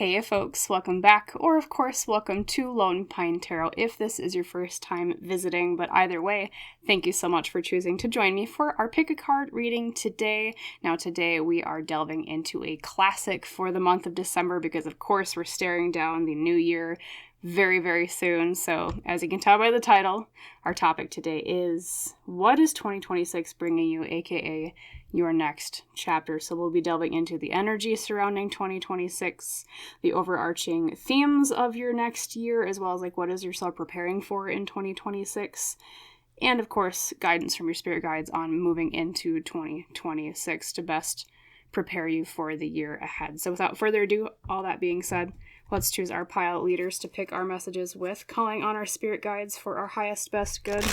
Hey folks, welcome back, or of course, welcome to Lone Pine Tarot if this is your first time visiting, but either way, thank you so much for choosing to join me for our pick a card reading today. Now today we are delving into a classic for the month of December because of course we're staring down the new year very, very soon. So as you can tell by the title, our topic today is what is 2026 bringing you, aka your next chapter. So we'll be delving into the energy surrounding 2026, the overarching themes of your next year, as well as like what is yourself preparing for in 2026. And of course, guidance from your spirit guides on moving into 2026 to best prepare you for the year ahead. So without further ado, all that being said, let's choose our pile leaders to pick our messages with, calling on our spirit guides for our highest best good.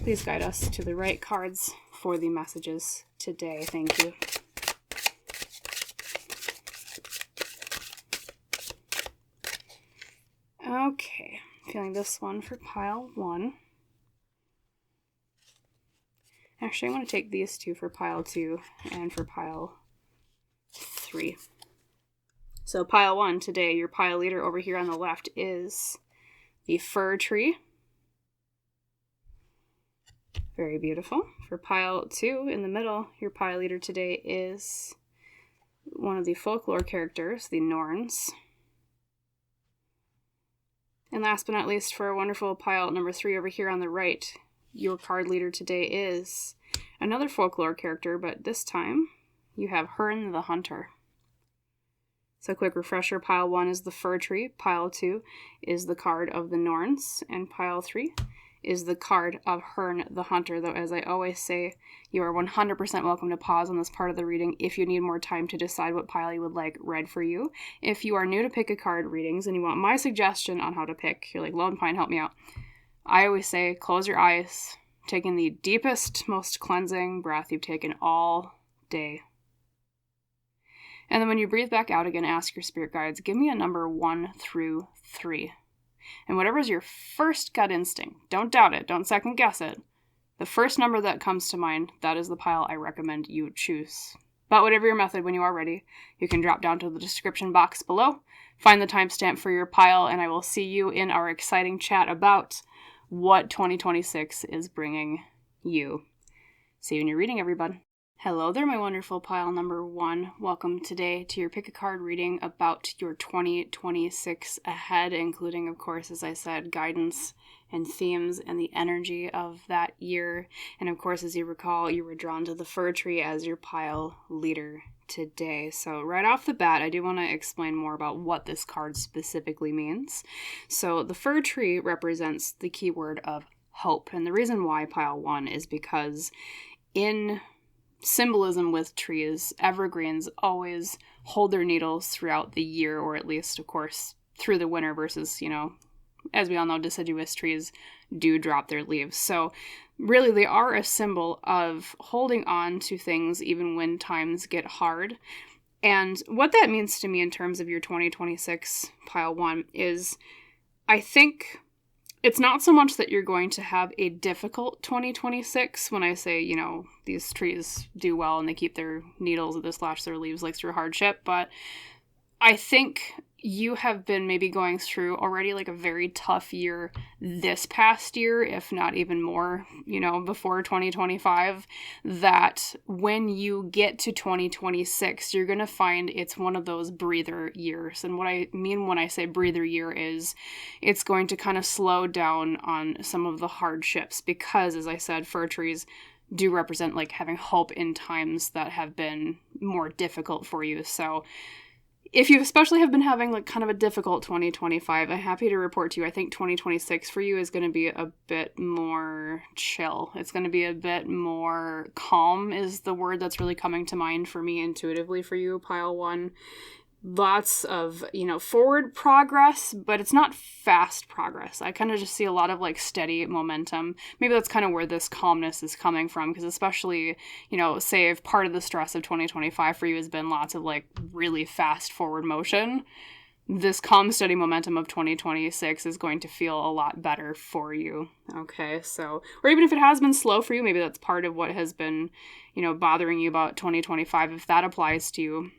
Please guide us to the right cards for the messages today. Thank you. Okay, feeling this one for pile 1. Actually, I'm going to take these two for pile 2 and for pile 3. So pile 1 today, your pile leader over here on the left is the fir tree. Very beautiful. For pile 2 in the middle, your pile leader today is one of the folklore characters, the Norns. And last but not least, for a wonderful pile number 3 over here on the right, your card leader today is another folklore character, but this time you have Herne the Hunter. So quick refresher, pile 1 is the fir tree, pile 2 is the card of the Norns, and pile 3 is the card of Herne the Hunter, though as I always say, you are 100% welcome to pause on this part of the reading if you need more time to decide what pile you would like read for you. If you are new to pick a card readings and you want my suggestion on how to pick, you're like, Lone Pine, help me out. I always say, close your eyes, take in the deepest, most cleansing breath you've taken all day. And then when you breathe back out again, ask your spirit guides, give me a number 1 through 3. And whatever is your first gut instinct, don't doubt it, don't second guess it. The first number that comes to mind, that is the pile I recommend you choose. But whatever your method, when you are ready, you can drop down to the description box below, find the timestamp for your pile, and I will see you in our exciting chat about what 2026 is bringing you. See you in your reading, everybody. Hello there, my wonderful pile number 1. Welcome today to your pick a card reading about your 2026 ahead, including, of course, as I said, guidance and themes and the energy of that year. And of course, as you recall, you were drawn to the fir tree as your pile leader today. So right off the bat, I do want to explain more about what this card specifically means. So the fir tree represents the keyword of hope. And the reason why pile 1 is because in symbolism with trees, evergreens always hold their needles throughout the year, or at least, of course, through the winter versus, as we all know, deciduous trees do drop their leaves. So really, they are a symbol of holding on to things even when times get hard. And what that means to me in terms of your 2026 pile 1 is, I think it's not so much that you're going to have a difficult 2026 when I say, these trees do well and they keep their needles or they slash their leaves like through hardship, but I think you have been maybe going through already like a very tough year this past year, if not even more, before 2025, that when you get to 2026, you're going to find it's one of those breather years. And what I mean when I say breather year is it's going to kind of slow down on some of the hardships because, as I said, fir trees do represent like having hope in times that have been more difficult for you. So if you especially have been having like kind of a difficult 2025, I'm happy to report to you, I think 2026 for you is going to be a bit more chill. It's going to be a bit more calm is the word that's really coming to mind for me intuitively for you, pile 1. Lots of, forward progress, but it's not fast progress. I kind of just see a lot of like steady momentum. Maybe that's kind of where this calmness is coming from, because especially, say if part of the stress of 2025 for you has been lots of like really fast forward motion, this calm, steady momentum of 2026 is going to feel a lot better for you. Okay, so, or even if it has been slow for you, maybe that's part of what has been, bothering you about 2025, if that applies to you.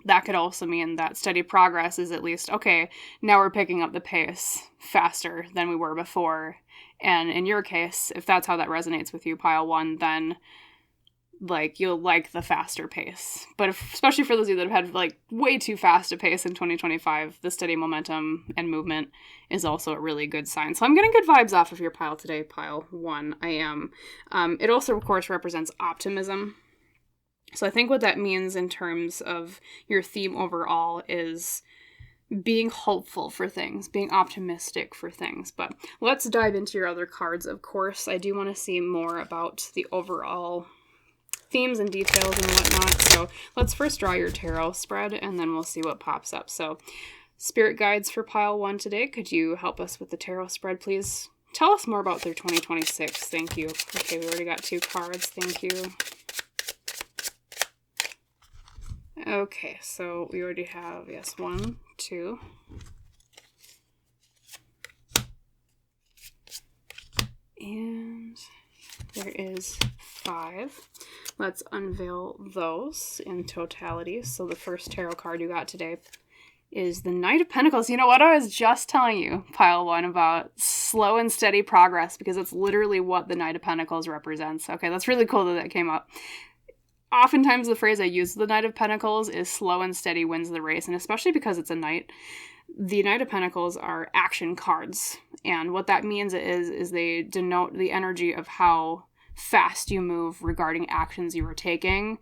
that could also mean that steady progress is at least, okay, now we're picking up the pace faster than we were before. And in your case, if that's how that resonates with you, pile 1, then like you'll like the faster pace. But especially for those of you that have had like way too fast a pace in 2025, the steady momentum and movement is also a really good sign. So I'm getting good vibes off of your pile today, pile 1. I am. It also, of course, represents optimism. So I think what that means in terms of your theme overall is being hopeful for things, being optimistic for things. But let's dive into your other cards. Of course, I do want to see more about the overall themes and details and whatnot. So let's first draw your tarot spread, and then we'll see what pops up. So spirit guides for pile 1 today. Could you help us with the tarot spread, please? Tell us more about their 2026. Thank you. Okay, we already got 2 cards. Thank you. Okay, so we already have, yes, 1, 2. And there is 5. Let's unveil those in totality. So the first tarot card you got today is the Knight of Pentacles. You know what I was just telling you, pile 1, about slow and steady progress, because it's literally what the Knight of Pentacles represents. Okay, that's really cool that came up. Oftentimes the phrase I use, the Knight of Pentacles, is slow and steady wins the race, and especially because it's a knight. The Knight of Pentacles are action cards, and what that means is they denote the energy of how fast you move regarding actions you are taking.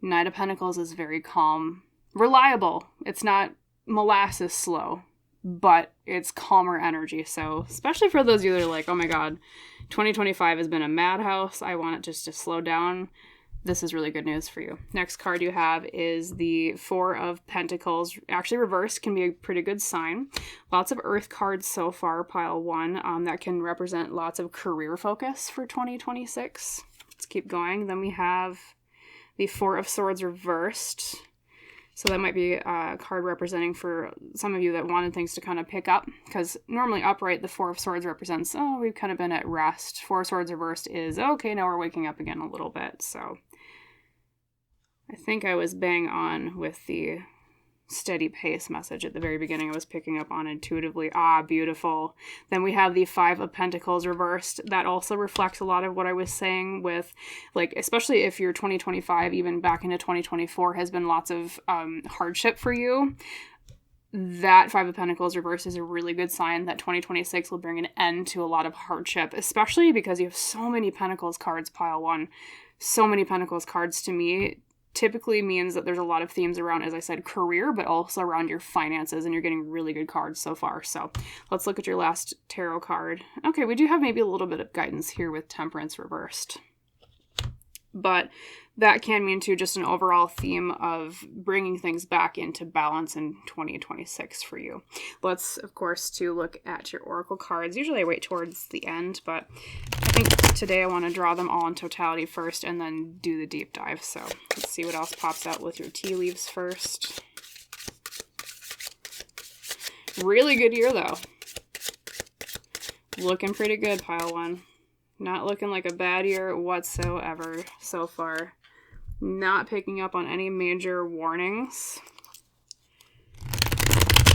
Knight of Pentacles is very calm, reliable. It's not molasses slow, but it's calmer energy. So especially for those of you that are like, oh my god, 2025 has been a madhouse, I want it just to slow down, this is really good news for you. Next card you have is the 4 of Pentacles. Actually, reversed can be a pretty good sign. Lots of Earth cards so far, pile 1. That can represent lots of career focus for 2026. Let's keep going. Then we have the 4 of Swords reversed. So that might be a card representing for some of you that wanted things to kind of pick up. Because normally upright, the 4 of Swords represents, oh, we've kind of been at rest. 4 of Swords reversed is, okay, now we're waking up again a little bit. So I think I was bang on with the steady pace message at the very beginning. I was picking up on intuitively. Ah, beautiful. Then we have the 5 of Pentacles reversed. That also reflects a lot of what I was saying with, like, especially if your 2025, even back into 2024, has been lots of hardship for you. That 5 of Pentacles reversed is a really good sign that 2026 will bring an end to a lot of hardship, especially because you have so many Pentacles cards, pile 1. So many Pentacles cards to me typically means that there's a lot of themes around, as I said, career, but also around your finances, and you're getting really good cards so far. So let's look at your last tarot card. Okay, we do have maybe a little bit of guidance here with Temperance reversed. But that can mean, too, just an overall theme of bringing things back into balance in 2026 for you. Let's, of course, to look at your oracle cards. Usually I wait towards the end, but I think today I want to draw them all in totality first and then do the deep dive. So let's see what else pops out with your tea leaves first. Really good year, though. Looking pretty good, pile 1. Not looking like a bad year whatsoever so far. Not picking up on any major warnings.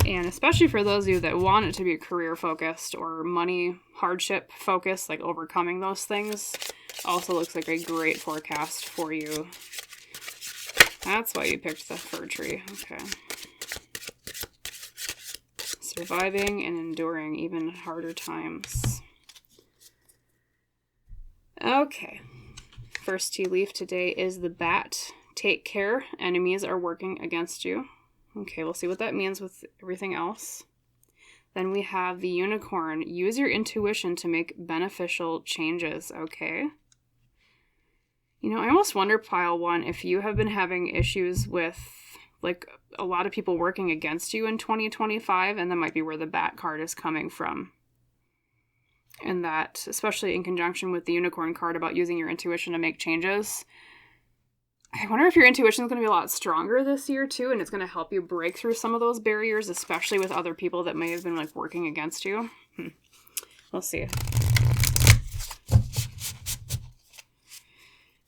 And especially for those of you that want it to be career focused or money hardship focused, like overcoming those things, also looks like a great forecast for you. That's why you picked the fir tree. Okay. Surviving and enduring even harder times. Okay. First tea leaf today is the bat. Take care. Enemies are working against you. Okay, we'll see what that means with everything else. Then we have the unicorn. Use your intuition to make beneficial changes. Okay. You know, I almost wonder, pile 1, if you have been having issues with, like, a lot of people working against you in 2025, and that might be where the bat card is coming from. And that, especially in conjunction with the unicorn card about using your intuition to make changes, I wonder if your intuition is going to be a lot stronger this year, too, and it's going to help you break through some of those barriers, especially with other people that may have been, like, working against you. We'll see.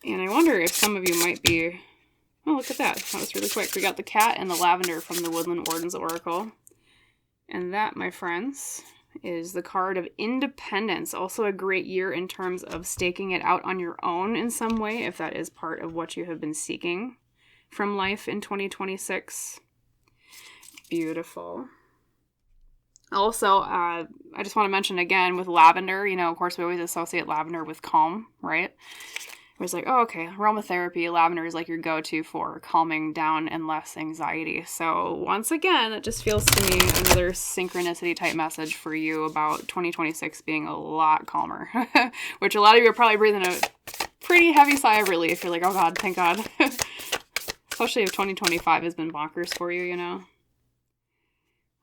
And I wonder if some of you might be Oh, look at that. That was really quick. We got the cat and the lavender from the Woodland Warden's Oracle. And that, my friends, is the card of independence. Also a great year in terms of staking it out on your own in some way, if that is part of what you have been seeking from life in 2026. Beautiful. Also, I just want to mention again with lavender, of course we always associate lavender with calm, right? It was like, oh, okay, aromatherapy, lavender is like your go-to for calming down and less anxiety. So once again, it just feels to me another synchronicity type message for you about 2026 being a lot calmer, which a lot of you are probably breathing a pretty heavy sigh of relief. You're like, oh God, thank God. Especially if 2025 has been bonkers for you,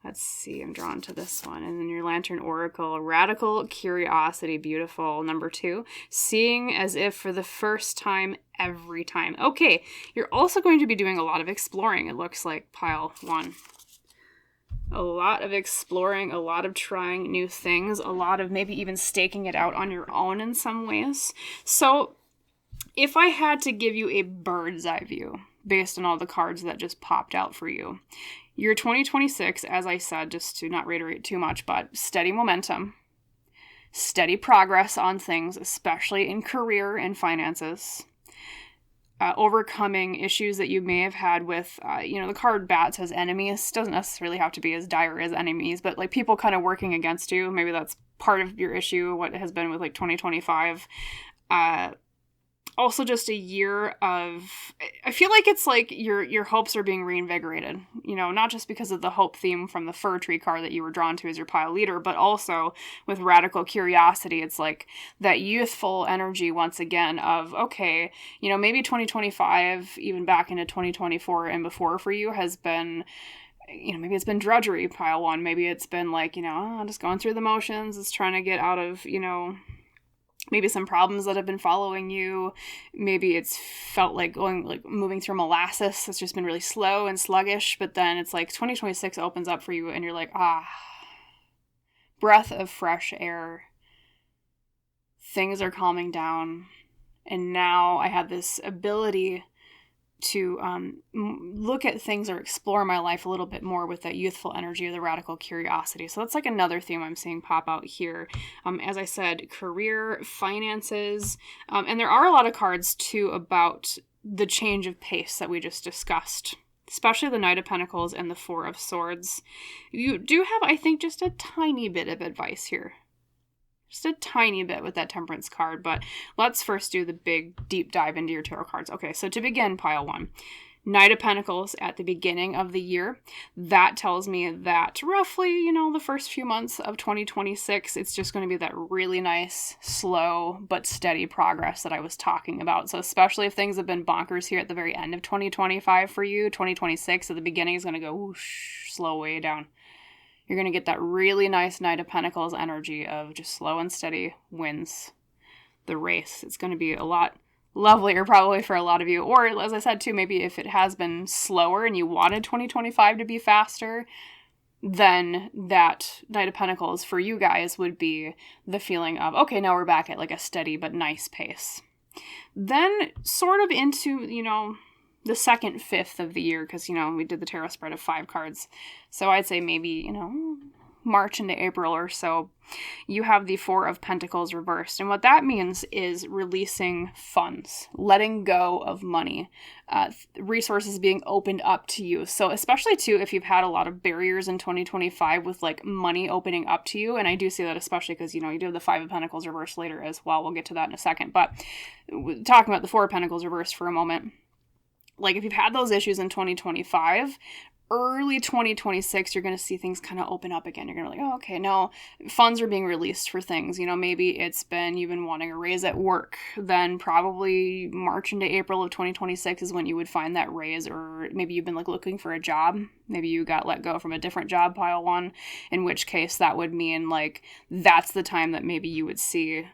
Let's see, I'm drawn to this one. And then your Lantern Oracle, Radical Curiosity, beautiful. Number 2, seeing as if for the first time every time. Okay, you're also going to be doing a lot of exploring, it looks like, pile 1. A lot of exploring, a lot of trying new things, a lot of maybe even staking it out on your own in some ways. So if I had to give you a bird's eye view based on all the cards that just popped out for you, your 2026, as I said, just to not reiterate too much, but steady momentum, steady progress on things, especially in career and finances, overcoming issues that you may have had with, the card bat says enemies, doesn't necessarily have to be as dire as enemies, but like people kind of working against you. Maybe that's part of your issue, what has been with like 2025. Also just a year of, I feel like it's like your hopes are being reinvigorated, not just because of the hope theme from the fir tree card that you were drawn to as your pile leader, but also with Radical Curiosity. It's like that youthful energy once again of, okay, maybe 2025, even back into 2024 and before for you has been, maybe it's been drudgery, pile 1. Maybe it's been like, just going through the motions, it's trying to get out of, maybe some problems that have been following you. Maybe it's felt like moving through molasses. It's just been really slow and sluggish. But then it's like 2026 opens up for you and you're like, breath of fresh air. Things are calming down. And now I have this ability to look at things or explore my life a little bit more with that youthful energy of the Radical Curiosity. So that's like another theme I'm seeing pop out here. As I said, career, finances, and there are a lot of cards too about the change of pace that we just discussed, especially the Knight of Pentacles and the Four of Swords. You do have, I think, just a tiny bit of advice here. Just a tiny bit with that Temperance card, but let's first do the big deep dive into your tarot cards. Okay, so to begin, pile 1, Knight of Pentacles at the beginning of the year. That tells me that roughly, the first few months of 2026, it's just going to be that really nice, slow, but steady progress that I was talking about. So especially if things have been bonkers here at the very end of 2025 for you, 2026 at the beginning is going to go whoosh, slow way down. You're going to get that really nice Knight of Pentacles energy of just slow and steady wins the race. It's going to be a lot lovelier probably for a lot of you. Or, as I said too, maybe if it has been slower and you wanted 2025 to be faster, then that Knight of Pentacles for you guys would be the feeling of, okay, now we're back at like a steady but nice pace. Then sort of into, the second fifth of the year, because, we did the tarot spread of 5 cards. So I'd say maybe, March into April or so, you have the Four of Pentacles reversed. And what that means is releasing funds, letting go of money, resources being opened up to you. So especially too, if you've had a lot of barriers in 2025 with like money opening up to you. And I do see that especially because, you do have the Five of Pentacles reversed later as well. We'll get to that in a second. But talking about the Four of Pentacles reversed for a moment. Like if you've had those issues in 2025, early 2026, you're going to see things kind of open up again. You're going to be like, oh, okay, no, funds are being released for things. Maybe you've been wanting a raise at work. Then probably March into April of 2026 is when you would find that raise. Or maybe you've been looking for a job. Maybe you got let go from a different job, pile 1, in which case that would mean that's the time that maybe you would see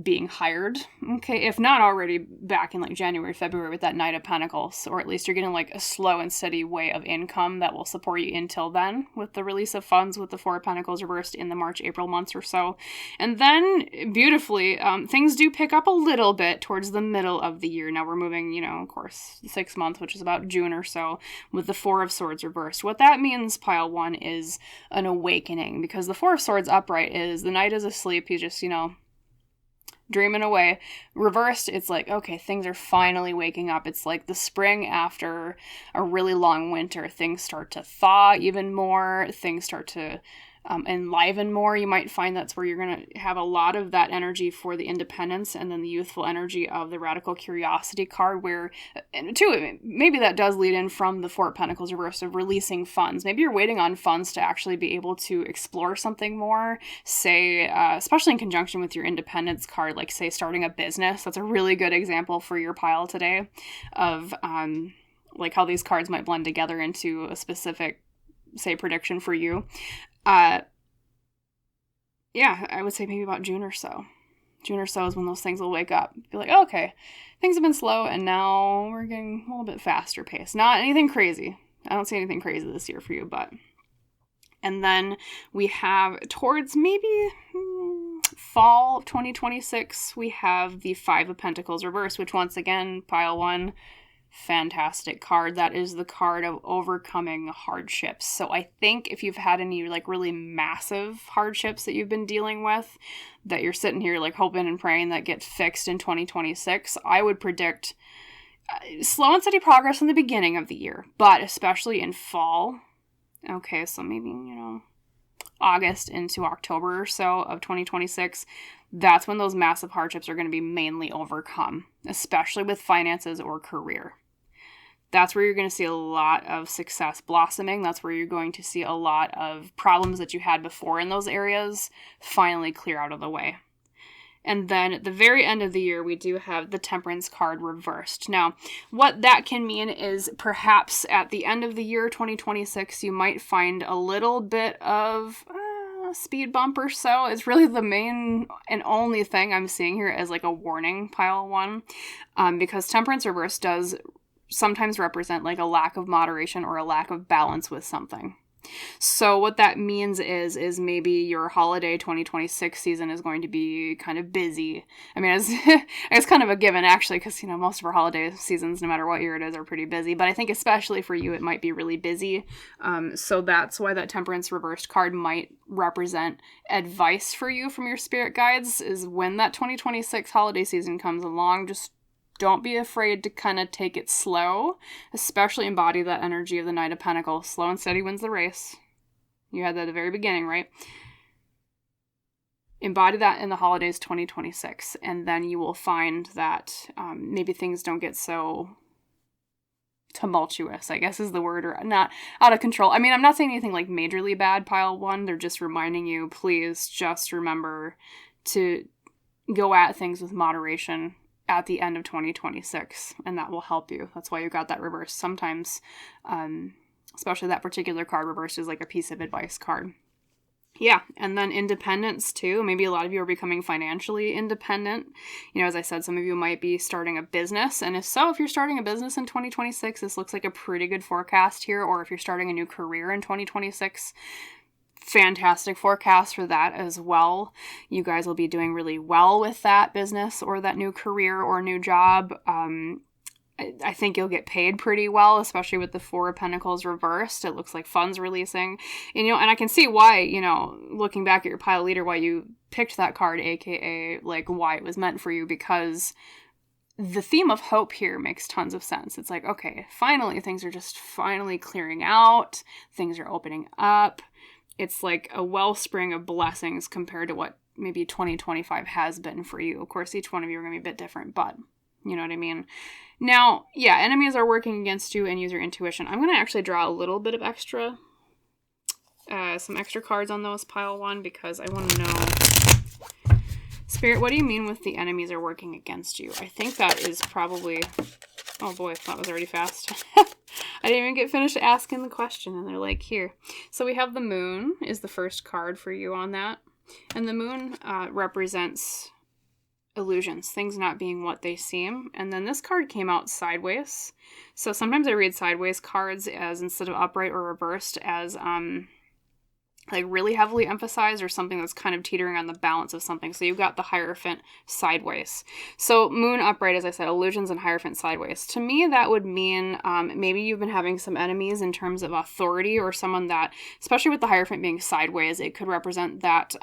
being hired, okay, if not already back in like January, February with that Knight of Pentacles, or at least you're getting like a slow and steady way of income that will support you until then with the release of funds with the Four of Pentacles reversed in the March, April months or so. And then beautifully, things do pick up a little bit towards the middle of the year. Now we're moving, you know, of course, 6 months, which is about June or so, with the Four of Swords reversed. What that means, pile one, is an awakening, because the Four of Swords upright is the knight is asleep. He's just, you know, dreaming away. Reversed, it's like, okay, things are finally waking up. It's like the spring after a really long winter. Things start to thaw even more. Things start to enliven more. You might find that's where you're going to have a lot of that energy for the independence, and then the youthful energy of the radical curiosity card, where, and too, maybe that does lead in from the Four of Pentacles reverse of releasing funds. Maybe you're waiting on funds to actually be able to explore something more, say, especially in conjunction with your independence card, like say starting a business. That's a really good example for your pile today of like how these cards might blend together into a specific, say, prediction for you. Yeah, I would say maybe about June or so. June or so is when those things will wake up. Be like, oh, okay, things have been slow, and now we're getting a little bit faster pace. Not anything crazy. I don't see anything crazy this year for you, but. And then we have towards maybe fall of 2026, we have the Five of Pentacles reversed, which once again, pile one, fantastic card. That is the card of overcoming hardships. So I think if you've had any like really massive hardships that you've been dealing with, that you're sitting here like hoping and praying that get fixed in 2026, I would predict slow and steady progress in the beginning of the year, but especially in fall. Okay, so maybe, you know, August into October or so of 2026, that's when those massive hardships are going to be mainly overcome, especially with finances or career. That's where you're going to see a lot of success blossoming. That's where you're going to see a lot of problems that you had before in those areas finally clear out of the way. And then at the very end of the year, we do have the Temperance card reversed. Now, what that can mean is perhaps at the end of the year, 2026, you might find a little bit of speed bump or so. It's really the main and only thing I'm seeing here as like a warning, pile one, because Temperance reverse does sometimes represent like a lack of moderation or a lack of balance with something. So what that means is maybe your holiday 2026 season is going to be kind of busy. I mean, it's kind of a given actually, because, you know, most of our holiday seasons, no matter what year it is, are pretty busy. But I think especially for you, it might be really busy. So that's why that Temperance reversed card might represent advice for you from your spirit guides, is when that 2026 holiday season comes along, just don't be afraid to kind of take it slow, especially embody that energy of the Knight of Pentacles. Slow and steady wins the race. You had that at the very beginning, right? Embody that in the holidays 2026, and then you will find that maybe things don't get so tumultuous, I guess is the word, or not out of control. I mean, I'm not saying anything like majorly bad, pile one. They're just reminding you, please just remember to go at things with moderation at the end of 2026, and that will help you. That's why you got that reverse. Sometimes, especially that particular card reversed is like a piece of advice card. Yeah, and then independence too. Maybe a lot of you are becoming financially independent. You know, as I said, some of you might be starting a business, and if so, if you're starting a business in 2026, this looks like a pretty good forecast here, or if you're starting a new career in 2026, fantastic forecast for that as well. You guys will be doing really well with that business or that new career or new job. I think you'll get paid pretty well, especially with the Four of Pentacles reversed. It looks like funds releasing. And, you know, and I can see why, you know, looking back at your pile leader, why you picked that card, aka like why it was meant for you, because the theme of hope here makes tons of sense. It's like, okay, finally, things are just finally clearing out. Things are opening up. It's like a wellspring of blessings compared to what maybe 2025 has been for you. Of course, each one of you are going to be a bit different, but you know what I mean? Now, yeah, enemies are working against you, and use your intuition. I'm going to actually draw a little bit of extra, some extra cards on those, pile one, because I want to know, Spirit, what do you mean with the enemies are working against you? I think that is probably, oh boy, that was already fast. I didn't even get finished asking the question, and they're like, here. So we have the moon is the first card for you on that. And the moon represents illusions, things not being what they seem. And then this card came out sideways. So sometimes I read sideways cards as, instead of upright or reversed, as like really heavily emphasized, or something that's kind of teetering on the balance of something. So you've got the Hierophant sideways. So moon upright, as I said, illusions, and Hierophant sideways. To me, that would mean maybe you've been having some enemies in terms of authority, or someone that, especially with the Hierophant being sideways, it could represent that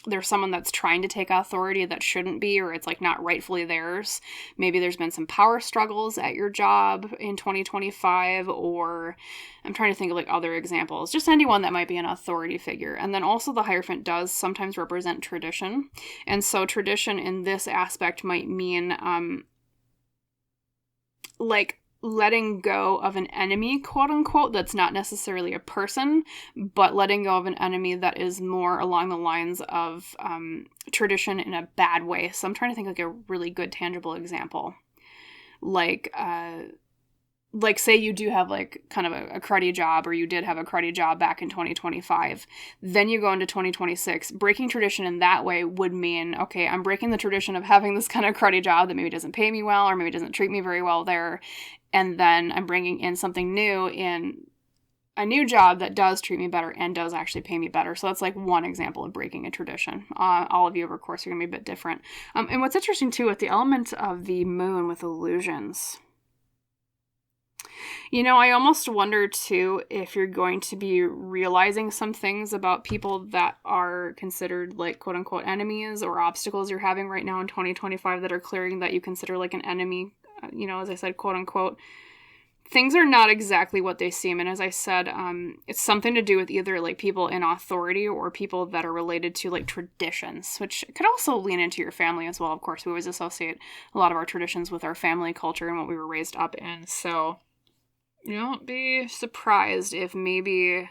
there's someone that's trying to take authority that shouldn't be, or it's like not rightfully theirs. Maybe there's been some power struggles at your job in 2025, or I'm trying to think of like other examples, just anyone that might be an authority figure. And then also the Hierophant does sometimes represent tradition. And so tradition in this aspect might mean like letting go of an enemy, quote unquote, that's not necessarily a person, but letting go of an enemy that is more along the lines of tradition in a bad way. So I'm trying to think like a really good tangible example. Like say you do have like kind of a cruddy job, or you did have a cruddy job back in 2025, then you go into 2026, breaking tradition in that way would mean, okay, I'm breaking the tradition of having this kind of cruddy job that maybe doesn't pay me well, or maybe doesn't treat me very well there, and then I'm bringing in something new, in a new job that does treat me better and does actually pay me better. So that's like one example of breaking a tradition. All of you, of course, are going to be a bit different. And what's interesting too with the element of the moon with illusions, you know, I almost wonder, too, if you're going to be realizing some things about people that are considered, like, quote-unquote enemies, or obstacles you're having right now in 2025 that are clearing that you consider, like, an enemy, you know, as I said, quote-unquote. Things are not exactly what they seem, and as I said, it's something to do with either, like, people in authority or people that are related to, like, traditions, which could also lean into your family as well. Of course, we always associate a lot of our traditions with our family culture and what we were raised up in, so don't be surprised if maybe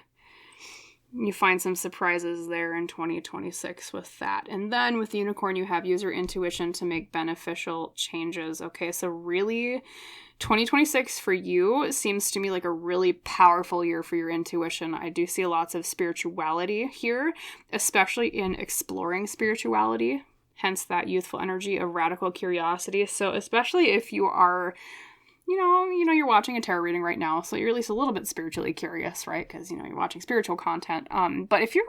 you find some surprises there in 2026 with that. And then with the unicorn, you have use your intuition to make beneficial changes. Okay, so really 2026 for you seems to me like a really powerful year for your intuition. I do see lots of spirituality here, especially in exploring spirituality, hence that youthful energy of radical curiosity. So especially if you are, you know, you're watching a tarot reading right now, so you're at least a little bit spiritually curious, right? Because, you know, you're watching spiritual content. But if you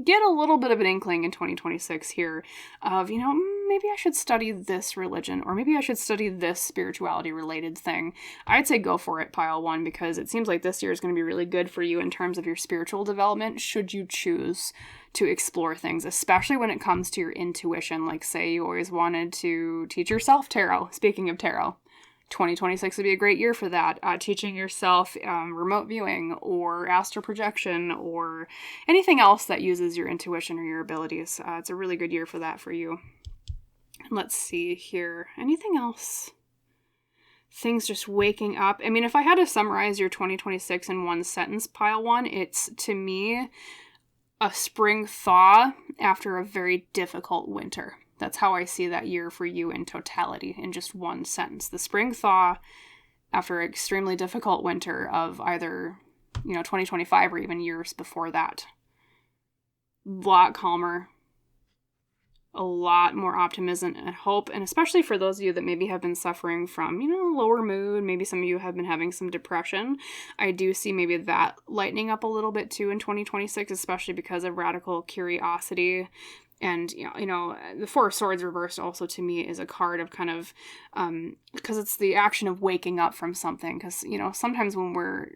get a little bit of an inkling in 2026 here of, you know, maybe I should study this religion, or maybe I should study this spirituality related thing, I'd say go for it, pile one, because it seems like this year is going to be really good for you in terms of your spiritual development, should you choose to explore things, especially when it comes to your intuition. Like, say you always wanted to teach yourself tarot. Speaking of tarot, 2026 would be a great year for that. Teaching yourself remote viewing, or astral projection, or anything else that uses your intuition or your abilities. It's a really good year for that for you. Let's see here. Anything else? Things just waking up. I mean, if I had to summarize your 2026 in one sentence, pile one, it's, to me, a spring thaw after a very difficult winter. That's how I see that year for you in totality, in just one sentence. The spring thaw after an extremely difficult winter of either, 2025 or even years before that. A lot calmer, a lot more optimism and hope, and especially for those of you that maybe have been suffering from, lower mood, maybe some of you have been having some depression. I do see maybe that lightening up a little bit too in 2026, especially because of radical curiosity. And, the Four of Swords reversed also to me is a card of kind of, because it's the action of waking up from something. Because, sometimes when we're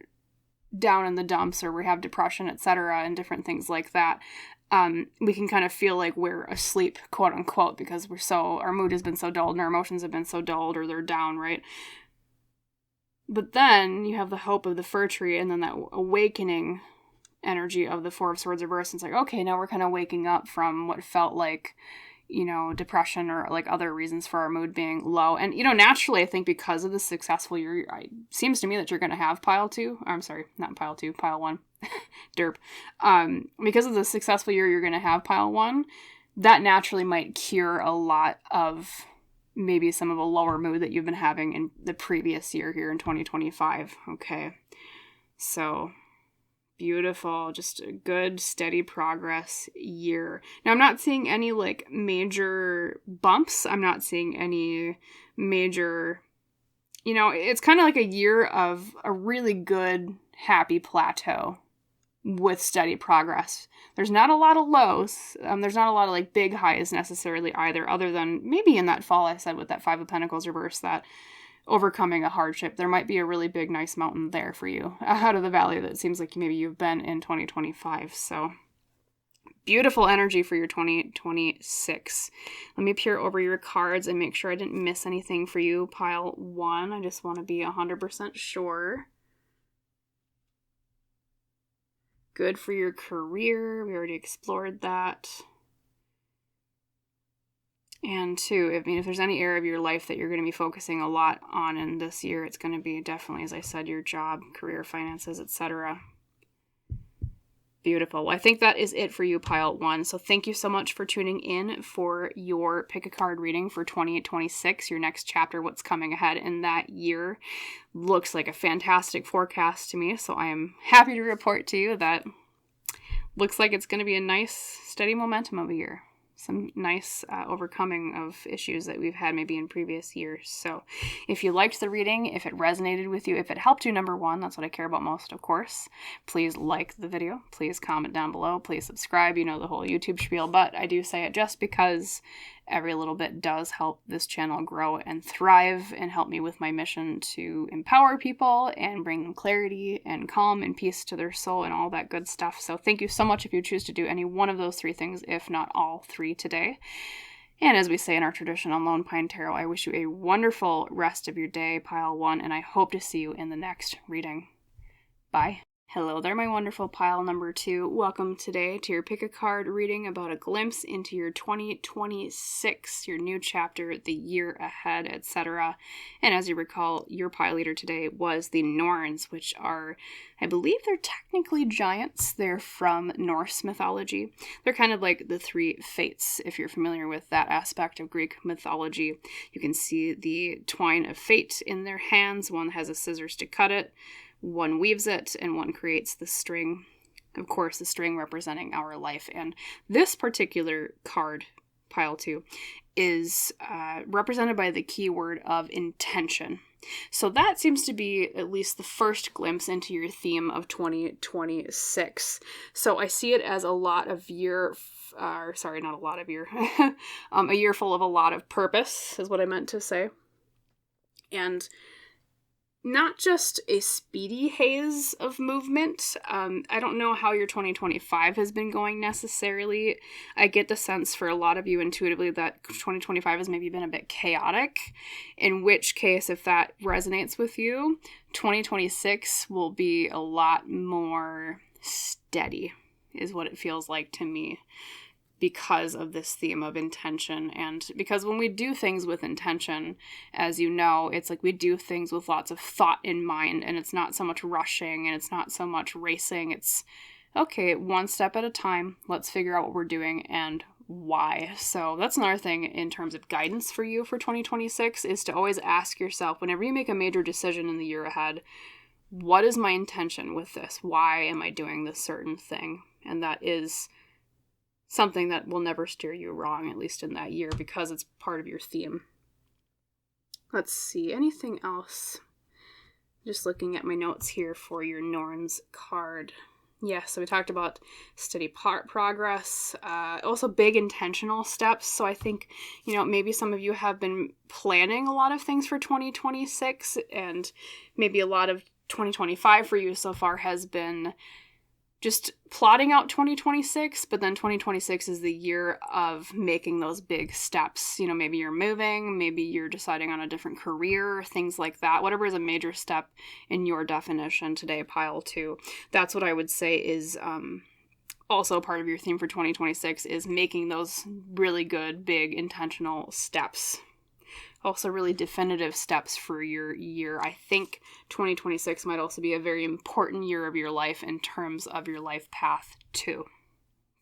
down in the dumps, or we have depression, etc., and different things like that, we can kind of feel like we're asleep, quote unquote, because our mood has been so dulled and our emotions have been so dulled, or they're down, right? But then you have the hope of the fir tree, and then that awakening energy of the Four of Swords reversed. It's like, okay, now we're kind of waking up from what felt like, depression, or like other reasons for our mood being low. And, naturally, I think because of the successful year, it seems to me that you're going to have pile one, derp. Because of the successful year, you're going to have pile one. That naturally might cure a lot of maybe some of a lower mood that you've been having in the previous year here in 2025. Okay. So Beautiful. Just a good, steady progress year. Now, I'm not seeing any like major bumps. I'm not seeing any major, it's kind of like a year of a really good, happy plateau with steady progress. There's not a lot of lows. There's not a lot of like big highs necessarily either, other than maybe in that fall I said with that Five of Pentacles reverse, that overcoming a hardship. There might be a really big, nice mountain there for you out of the valley that seems like maybe you've been in 2025. So beautiful energy for your 2026. Let me peer over your cards and make sure I didn't miss anything for you, pile 1. I just want to be 100% sure. Good for your career. We already explored that. And 2, if there's any area of your life that you're going to be focusing a lot on in this year, it's going to be definitely, as I said, your job, career, finances, etc. Beautiful. Well, I think that is it for you, pile 1. So thank you so much for tuning in for your pick a card reading for 2026, your next chapter, what's coming ahead in that year. Looks like a fantastic forecast to me, so I am happy to report to you that looks like it's going to be a nice, steady momentum of a year. Some nice overcoming of issues that we've had maybe in previous years. So if you liked the reading, if it resonated with you, if it helped you, number 1, that's what I care about most, of course, please like the video, please comment down below, please subscribe, the whole YouTube spiel, but I do say it just because every little bit does help this channel grow and thrive and help me with my mission to empower people and bring them clarity and calm and peace to their soul and all that good stuff. So thank you so much if you choose to do any one of those 3 things, if not all 3 today. And as we say in our tradition on Lone Pine Tarot, I wish you a wonderful rest of your day, pile 1, and I hope to see you in the next reading. Bye. Hello there, my wonderful pile number 2. Welcome today to your pick a card reading about a glimpse into your 2026, your new chapter, the year ahead, etc. And as you recall, your pile leader today was the Norns, which are, I believe they're technically giants. They're from Norse mythology. They're kind of like the 3 fates, if you're familiar with that aspect of Greek mythology. You can see the twine of fate in their hands. One has a scissors to cut it. One weaves it, and one creates the string. Of course, the string representing our life. And this particular card, pile 2, is represented by the keyword of intention. So that seems to be at least the first glimpse into your theme of 2026. So I see it as a lot of year, not a lot of year, a year full of a lot of purpose is what I meant to say. And not just a speedy haze of movement. I don't know how your 2025 has been going necessarily. I get the sense for a lot of you intuitively that 2025 has maybe been a bit chaotic, in which case, if that resonates with you, 2026 will be a lot more steady, is what it feels like to me, because of this theme of intention. And because when we do things with intention, as you know, it's like we do things with lots of thought in mind, and it's not so much rushing and it's not so much racing. It's okay, one step at a time. Let's figure out what we're doing and why. So that's another thing in terms of guidance for you for 2026, is to always ask yourself, whenever you make a major decision in the year ahead, what is my intention with this? Why am I doing this certain thing? And that is something that will never steer you wrong, at least in that year, because it's part of your theme. Let's see, anything else? Just looking at my notes here for your Norns card. Yeah, so we talked about steady progress, also big intentional steps. So I think, maybe some of you have been planning a lot of things for 2026, and maybe a lot of 2025 for you so far has been just plotting out 2026, but then 2026 is the year of making those big steps. Maybe you're moving, maybe you're deciding on a different career, things like that. Whatever is a major step in your definition today, pile 2. That's what I would say is also part of your theme for 2026, is making those really good, big, intentional steps. Also really definitive steps for your year. I think 2026 might also be a very important year of your life in terms of your life path too.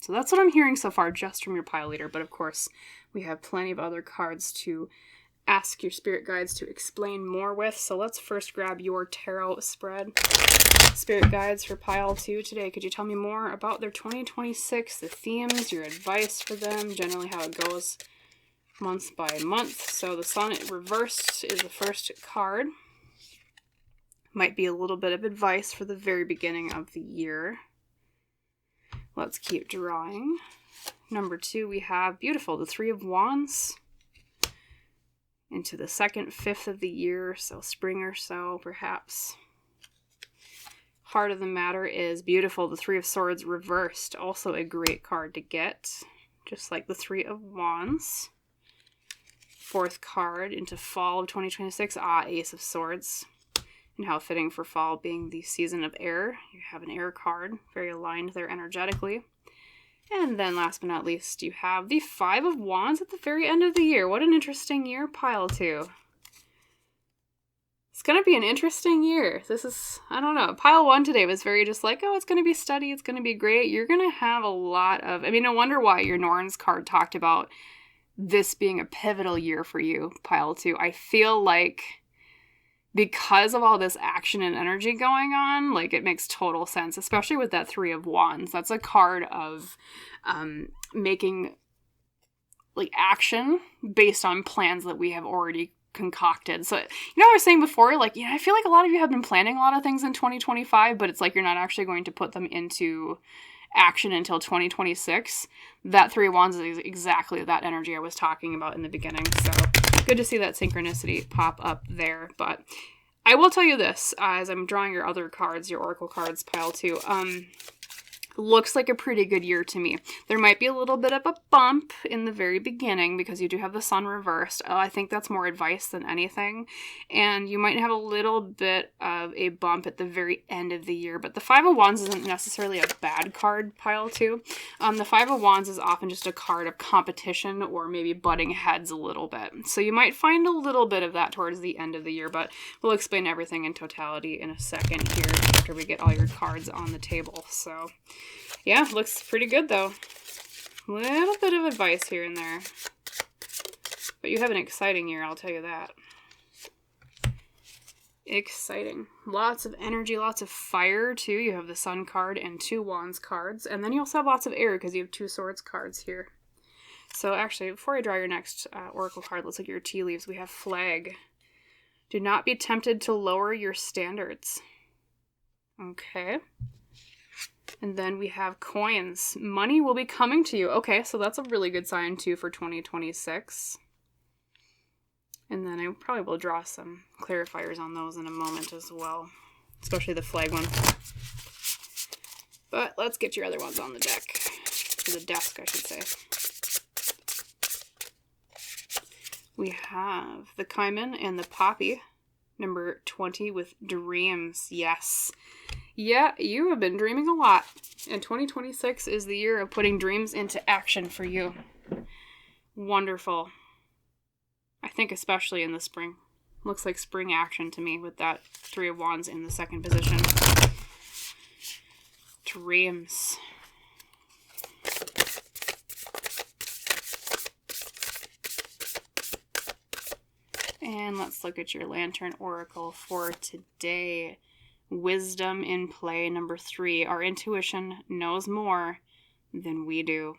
So that's what I'm hearing so far just from your pile leader. But of course, we have plenty of other cards to ask your spirit guides to explain more with. So let's first grab your tarot spread. Spirit guides for pile 2 today. Could you tell me more about their 2026, the themes, your advice for them, generally how it goes month by month? So the Sun reversed is the first card. Might be a little bit of advice for the very beginning of the year. Let's keep drawing. Number 2, we have beautiful, the 3 of Wands. Into the 2nd, 5th of the year, so spring or so, perhaps. Heart of the matter is beautiful, the 3 of Swords reversed. Also a great card to get, just like the 3 of Wands. 4th card into fall of 2026, Ace of Swords. And how fitting for fall being the season of air. You have an air card, very aligned there energetically. And then last but not least, you have the 5 of Wands at the very end of the year. What an interesting year, pile 2. It's going to be an interesting year. This is, I don't know, pile 1 today was very just like, oh, it's going to be steady, it's going to be great. You're going to have a lot of, no wonder why your Norns card talked about this being a pivotal year for you, pile 2. I feel like because of all this action and energy going on, like it makes total sense, especially with that 3 of Wands. That's a card of making like action based on plans that we have already concocted. So, I was saying before, like, I feel like a lot of you have been planning a lot of things in 2025, but it's like you're not actually going to put them into action until 2026. That 3 of Wands is exactly that energy I was talking about in the beginning. So good to see that synchronicity pop up there. But I will tell you this, as I'm drawing your other cards, your Oracle cards, pile 2, looks like a pretty good year to me. There might be a little bit of a bump in the very beginning because you do have the Sun reversed. I think that's more advice than anything. And you might have a little bit of a bump at the very end of the year. But the 5 of Wands isn't necessarily a bad card, pile 2. The 5 of Wands is often just a card of competition or maybe butting heads a little bit. So you might find a little bit of that towards the end of the year, but we'll explain everything in totality in a second here after we get all your cards on the table. So yeah, looks pretty good though. A little bit of advice here and there. But you have an exciting year, I'll tell you that. Exciting. Lots of energy, lots of fire too. You have the Sun card and 2 Wands cards. And then you also have lots of air because you have 2 Swords cards here. So actually, before I draw your next Oracle card, let's look at your tea leaves. We have Flag. Do not be tempted to lower your standards. Okay. And then we have Coins. Money will be coming to you. Okay, so that's a really good sign too for 2026. And then I probably will draw some clarifiers on those in a moment as well, especially the Flag one. But let's get your other ones on the deck, or the desk, I should say. We have the Cayman and the Poppy, number 20 with Dreams. Yes. Yeah, you have been dreaming a lot, and 2026 is the year of putting dreams into action for you. Wonderful. I think especially in the spring. Looks like spring action to me with that 3 of Wands in the 2nd position. Dreams. And let's look at your Lantern Oracle for today. Wisdom in play, number 3. Our intuition knows more than we do.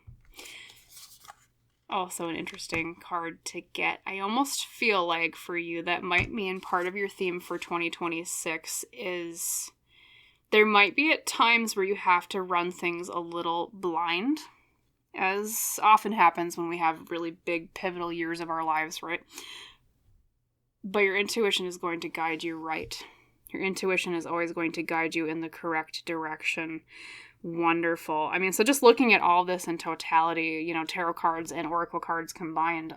Also an interesting card to get. I almost feel like for you that might mean part of your theme for 2026 is there might be at times where you have to run things a little blind, as often happens when we have really big pivotal years of our lives, right? But your intuition is going to guide you right. Your intuition is always going to guide you in the correct direction. Wonderful. So just looking at all this in totality, tarot cards and oracle cards combined,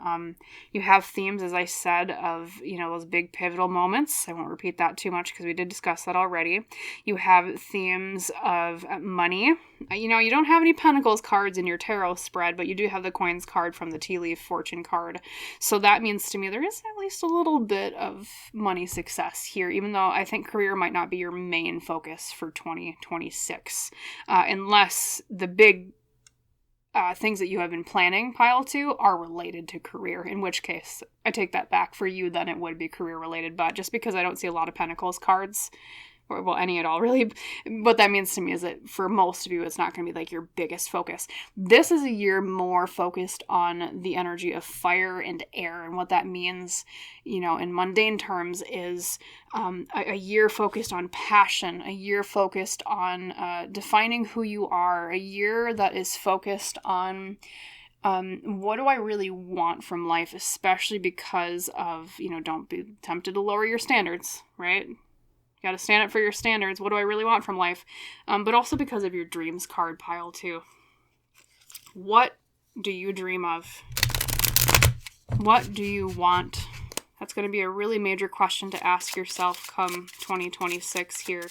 you have themes, as I said, of, those big pivotal moments. I won't repeat that too much because we did discuss that already. You have themes of money. You don't have any Pentacles cards in your tarot spread, but you do have the Coins card from the Tea Leaf Fortune card. So that means to me there is at least a little bit of money success here, even though I think career might not be your main focus for 2026. Unless the big things that you have been planning, pile 2, are related to career, in which case I take that back. For you, then it would be career related. But just because I don't see a lot of Pentacles cards, or well, any at all really, what that means to me is that for most of you, it's not going to be like your biggest focus. This is a year more focused on the energy of fire and air, and what that means, in mundane terms, is a year focused on passion, a year focused on defining who you are, a year that is focused on what do I really want from life, especially because of, don't be tempted to lower your standards, right? You got to stand up for your standards. What do I really want from life? But also because of your dreams card, pile 2. What do you dream of? What do you want? That's going to be a really major question to ask yourself come 2026 here.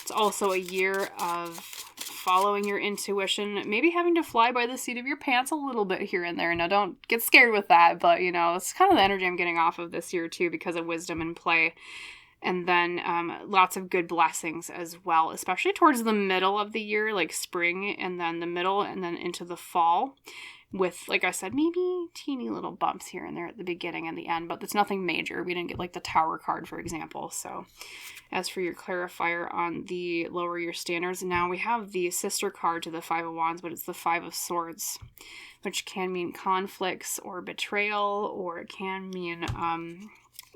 It's also a year of following your intuition, maybe having to fly by the seat of your pants a little bit here and there. Now, don't get scared with that, but, it's kind of the energy I'm getting off of this year, too, because of wisdom and play. And then lots of good blessings as well, especially towards the middle of the year, like spring, and then the middle, and then into the fall, with, like I said, maybe teeny little bumps here and there at the beginning and the end, but it's nothing major. We didn't get like the Tower card, for example. So as for your clarifier on the lower your standards, now we have the sister card to the Five of Wands, but it's the Five of Swords, which can mean conflicts or betrayal, or it can mean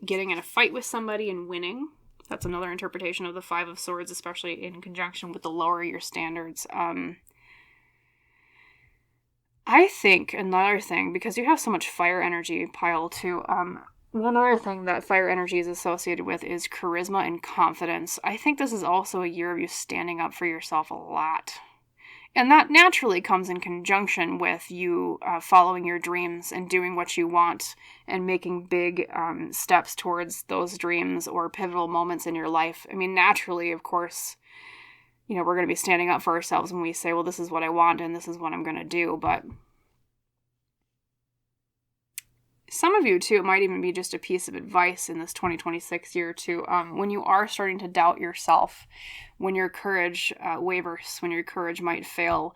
getting in a fight with somebody and winning. That's another interpretation of the Five of Swords, especially in conjunction with the lower your standards. I think another thing, because you have so much fire energy, pile 2, one other thing that fire energy is associated with is charisma and confidence. I think this is also a year of you standing up for yourself a lot. And that naturally comes in conjunction with you following your dreams and doing what you want and making big steps towards those dreams or pivotal moments in your life. I mean, naturally, of course, we're going to be standing up for ourselves when we say, well, this is what I want and this is what I'm going to do. But some of you, too, it might even be just a piece of advice in this 2026 year, too. When you are starting to doubt yourself, when your courage wavers, when your courage might fail,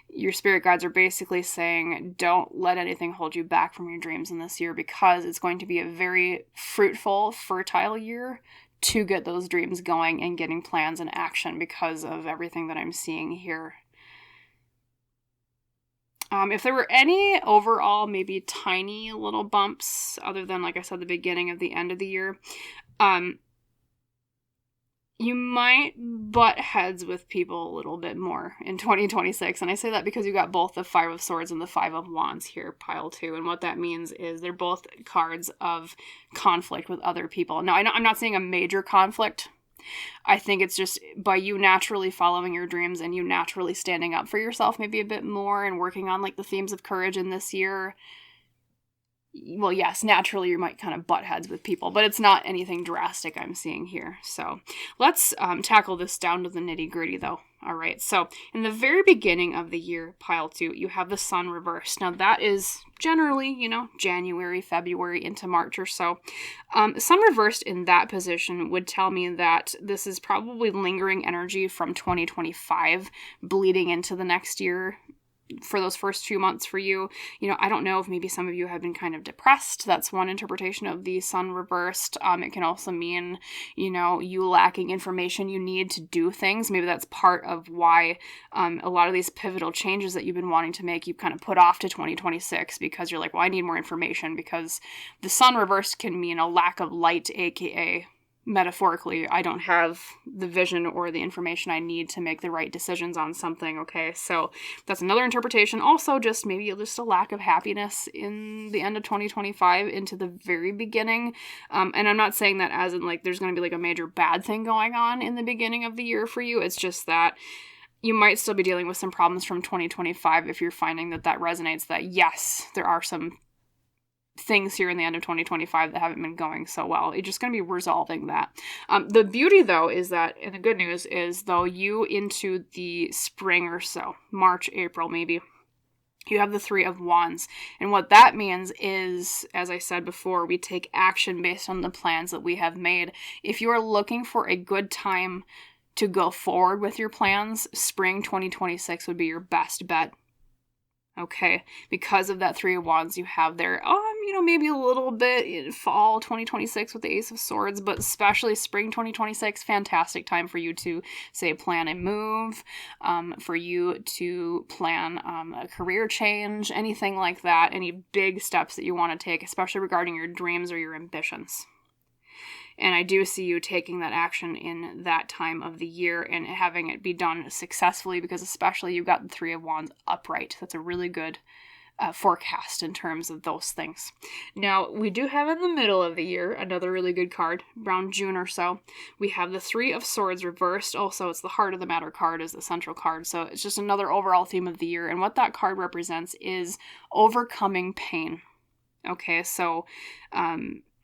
your spirit guides are basically saying, don't let anything hold you back from your dreams in this year, because it's going to be a very fruitful, fertile year to get those dreams going and getting plans in action because of everything that I'm seeing here. If there were any overall maybe tiny little bumps, other than, like I said, the beginning of the end of the year, you might butt heads with people a little bit more in 2026. And I say that because you got both the Five of Swords and the Five of Wands here, pile 2. And what that means is they're both cards of conflict with other people. Now, I'm not saying a major conflict. I think it's just by you naturally following your dreams and you naturally standing up for yourself maybe a bit more and working on like the themes of courage in this year. Well, yes, naturally you might kind of butt heads with people, but it's not anything drastic I'm seeing here. So let's tackle this down to the nitty gritty though. All right, so in the very beginning of the year, pile 2, you have the sun reversed. Now that is generally, January, February into March or so. Sun reversed in that position would tell me that this is probably lingering energy from 2025 bleeding into the next year. For those first few months for you, I don't know if maybe some of you have been kind of depressed. That's one interpretation of the sun reversed. It can also mean, you lacking information you need to do things. Maybe that's part of why a lot of these pivotal changes that you've been wanting to make, you kind of put off to 2026 because you're like, well, I need more information, because the sun reversed can mean a lack of light, aka metaphorically, I don't have the vision or the information I need to make the right decisions on something, okay? So that's another interpretation. Also, just maybe just a lack of happiness in the end of 2025 into the very beginning. And I'm not saying that as in, like, there's going to be, like, a major bad thing going on in the beginning of the year for you. It's just that you might still be dealing with some problems from 2025 if you're finding that resonates, that, yes, there are some things here in the end of 2025 that haven't been going so well. You're just going to be resolving that. The beauty, though, is that, and the good news is, though, you into the spring or so, March, April, maybe, you have the Three of Wands. And what that means is, as I said before, we take action based on the plans that we have made. If you are looking for a good time to go forward with your plans, spring 2026 would be your best bet. Okay, because of that Three of Wands you have there, maybe a little bit in fall 2026 with the Ace of Swords, but especially spring 2026, fantastic time for you to, say, plan a move, for you to plan a career change, anything like that, any big steps that you want to take, especially regarding your dreams or your ambitions. And I do see you taking that action in that time of the year and having it be done successfully, because especially you've got the Three of Wands upright. That's a really good forecast in terms of those things. Now, we do have in the middle of the year another really good card, around June or so. We have the Three of Swords reversed. Also, it's the Heart of the Matter card is the central card. So it's just another overall theme of the year. And what that card represents is overcoming pain. Okay, so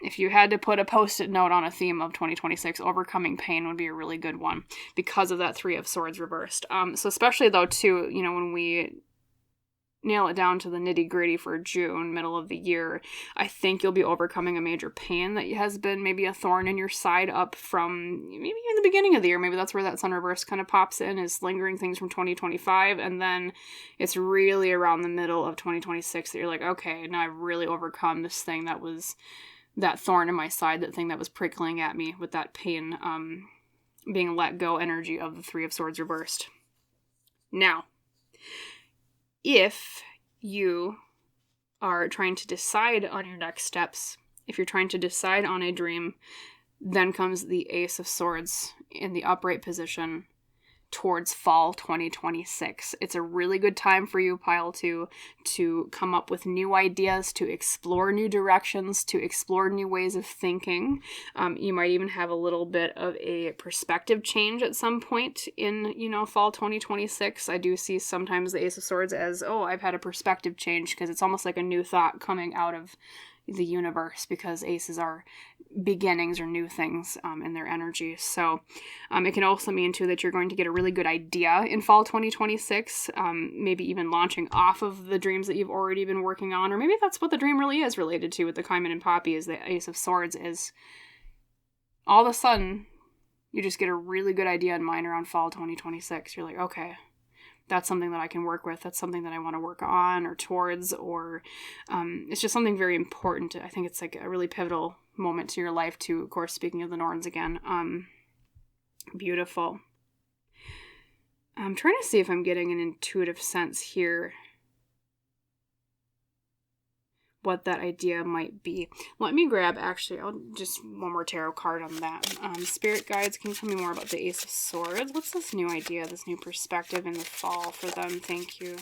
if you had to put a post-it note on a theme of 2026, overcoming pain would be a really good one because of that Three of Swords reversed. So especially though too, when we nail it down to the nitty-gritty for June, middle of the year, I think you'll be overcoming a major pain that has been maybe a thorn in your side up from maybe in the beginning of the year. Maybe that's where that Sun reverse kind of pops in, is lingering things from 2025, and then it's really around the middle of 2026 that you're like, okay, now I've really overcome this thing that was that thorn in my side, that thing that was prickling at me, with that pain being let go energy of the Three of Swords reversed. Now, if you are trying to decide on your next steps, if you're trying to decide on a dream, then comes the Ace of Swords in the upright position towards fall 2026. It's a really good time for you, Pile 2, to come up with new ideas, to explore new directions, to explore new ways of thinking. You might even have a little bit of a perspective change at some point in, fall 2026. I do see sometimes the Ace of Swords as, I've had a perspective change, because it's almost like a new thought coming out of the universe, because aces are beginnings or new things in their energy. So it can also mean too that you're going to get a really good idea in fall 2026, maybe even launching off of the dreams that you've already been working on, or maybe that's what the dream really is related to with the Cayman and Poppy, is the Ace of Swords, is all of a sudden you just get a really good idea in mind around fall 2026. You're like, okay, that's something that I can work with. That's something that I want to work on or towards, or it's just something very important. I think it's like a really pivotal moment to your life too. Of course, speaking of the Norns again, beautiful. I'm trying to see if I'm getting an intuitive sense here what that idea might be. Let me grab, I'll just one more tarot card on that. Spirit guides, can you tell me more about the Ace of Swords? What's this new idea, this new perspective in the fall for them? Thank you.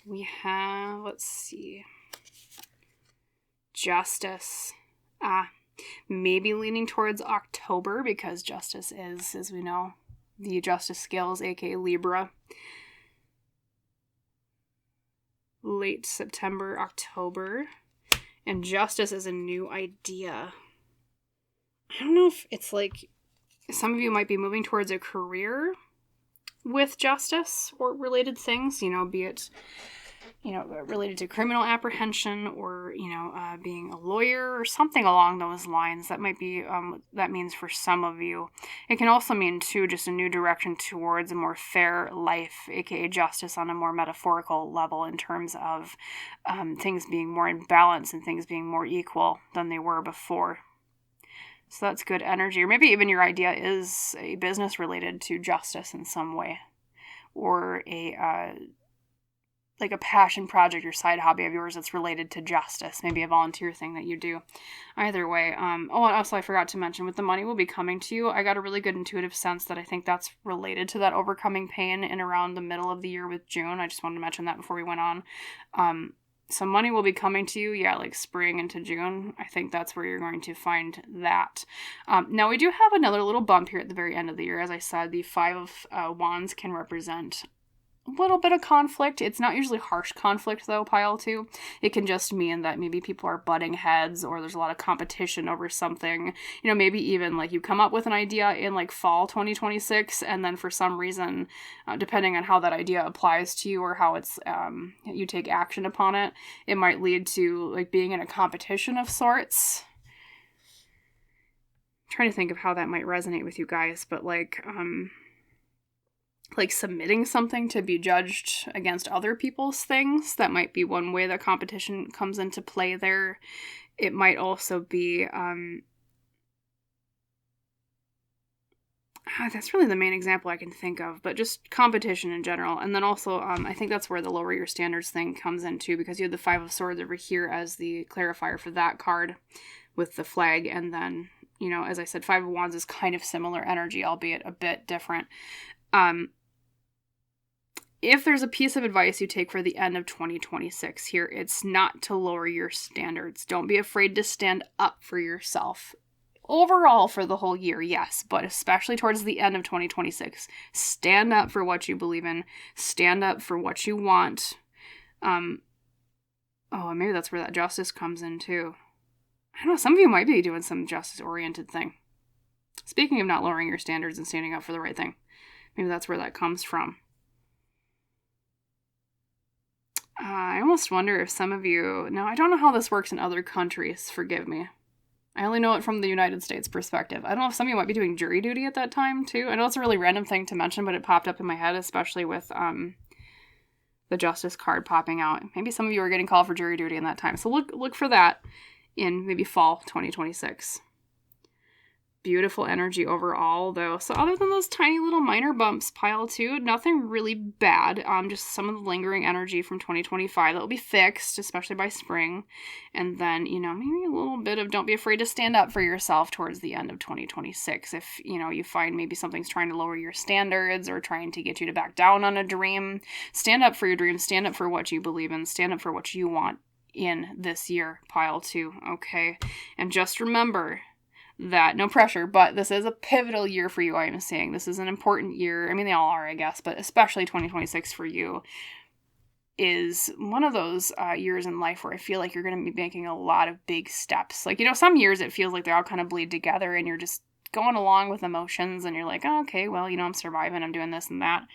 We have, let's see, Justice. Maybe leaning towards October, because Justice is, as we know, the Justice scales, aka Libra. Late September, October. And Justice is a new idea. I don't know if it's like some of you might be moving towards a career with justice or related things, be it, related to criminal apprehension or, being a lawyer or something along those lines. That might be, that means for some of you. It can also mean, too, just a new direction towards a more fair life, aka justice on a more metaphorical level, in terms of things being more in balance and things being more equal than they were before. So that's good energy. Or maybe even your idea is a business related to justice in some way, or like a passion project or side hobby of yours that's related to justice, maybe a volunteer thing that you do. Either way. And also I forgot to mention, with the money will be coming to you, I got a really good intuitive sense that I think that's related to that overcoming pain in around the middle of the year with June. I just wanted to mention that before we went on. So money will be coming to you, like spring into June. I think that's where you're going to find that. Now, we do have another little bump here at the very end of the year. As I said, the Five of Wands can represent a little bit of conflict. It's not usually harsh conflict, though, Pile 2. It can just mean that maybe people are butting heads, or there's a lot of competition over something. Maybe even like you come up with an idea in like fall 2026, and then for some reason, depending on how that idea applies to you or how it's you take action upon it, it might lead to like being in a competition of sorts. trying to think of how that might resonate with you guys, but like submitting something to be judged against other people's things, that might be one way that competition comes into play there. It might also be, that's really the main example I can think of, but just competition in general. And then also, I think that's where the lower your standards thing comes in too, because you have the Five of Swords over here as the clarifier for that card with the flag. And then, you know, as I said, Five of Wands is kind of similar energy, albeit a bit different. If there's a piece of advice you take for the end of 2026 here, it's not to lower your standards. Don't be afraid to stand up for yourself. Overall for the whole year, yes, but especially towards the end of 2026, stand up for what you believe in. Stand up for what you want. And maybe that's where that justice comes in too. I don't know, some of you might be doing some justice-oriented thing. Speaking of not lowering your standards and standing up for the right thing, maybe that's where that comes from. I almost wonder if some of you... Now, I don't know how this works in other countries, forgive me. I only know it from the United States perspective. I don't know if some of you might be doing jury duty at that time, too. I know it's a really random thing to mention, but it popped up in my head, especially with the Justice card popping out. Maybe some of you are getting called for jury duty in that time. So look for that in maybe fall 2026. Beautiful energy overall, though. So other than those tiny little minor bumps, pile 2, nothing really bad. Just some of the lingering energy from 2025 that will be fixed, especially by spring. And then, you know, maybe a little bit of don't be afraid to stand up for yourself towards the end of 2026. If, you know, you find maybe something's trying to lower your standards or trying to get you to back down on a dream, stand up for your dreams, stand up for what you believe in, stand up for what you want in this year, pile 2, okay? And just remember that, no pressure, but this is a pivotal year for you, I am saying. This is an important year. I mean, they all are, I guess, but especially 2026 for you is one of those years in life where I feel like you're going to be making a lot of big steps. Like, you know, some years it feels like they all kind of bleed together and you're just going along with emotions and you're like, oh, okay, well, you know, I'm surviving, I'm doing this and that.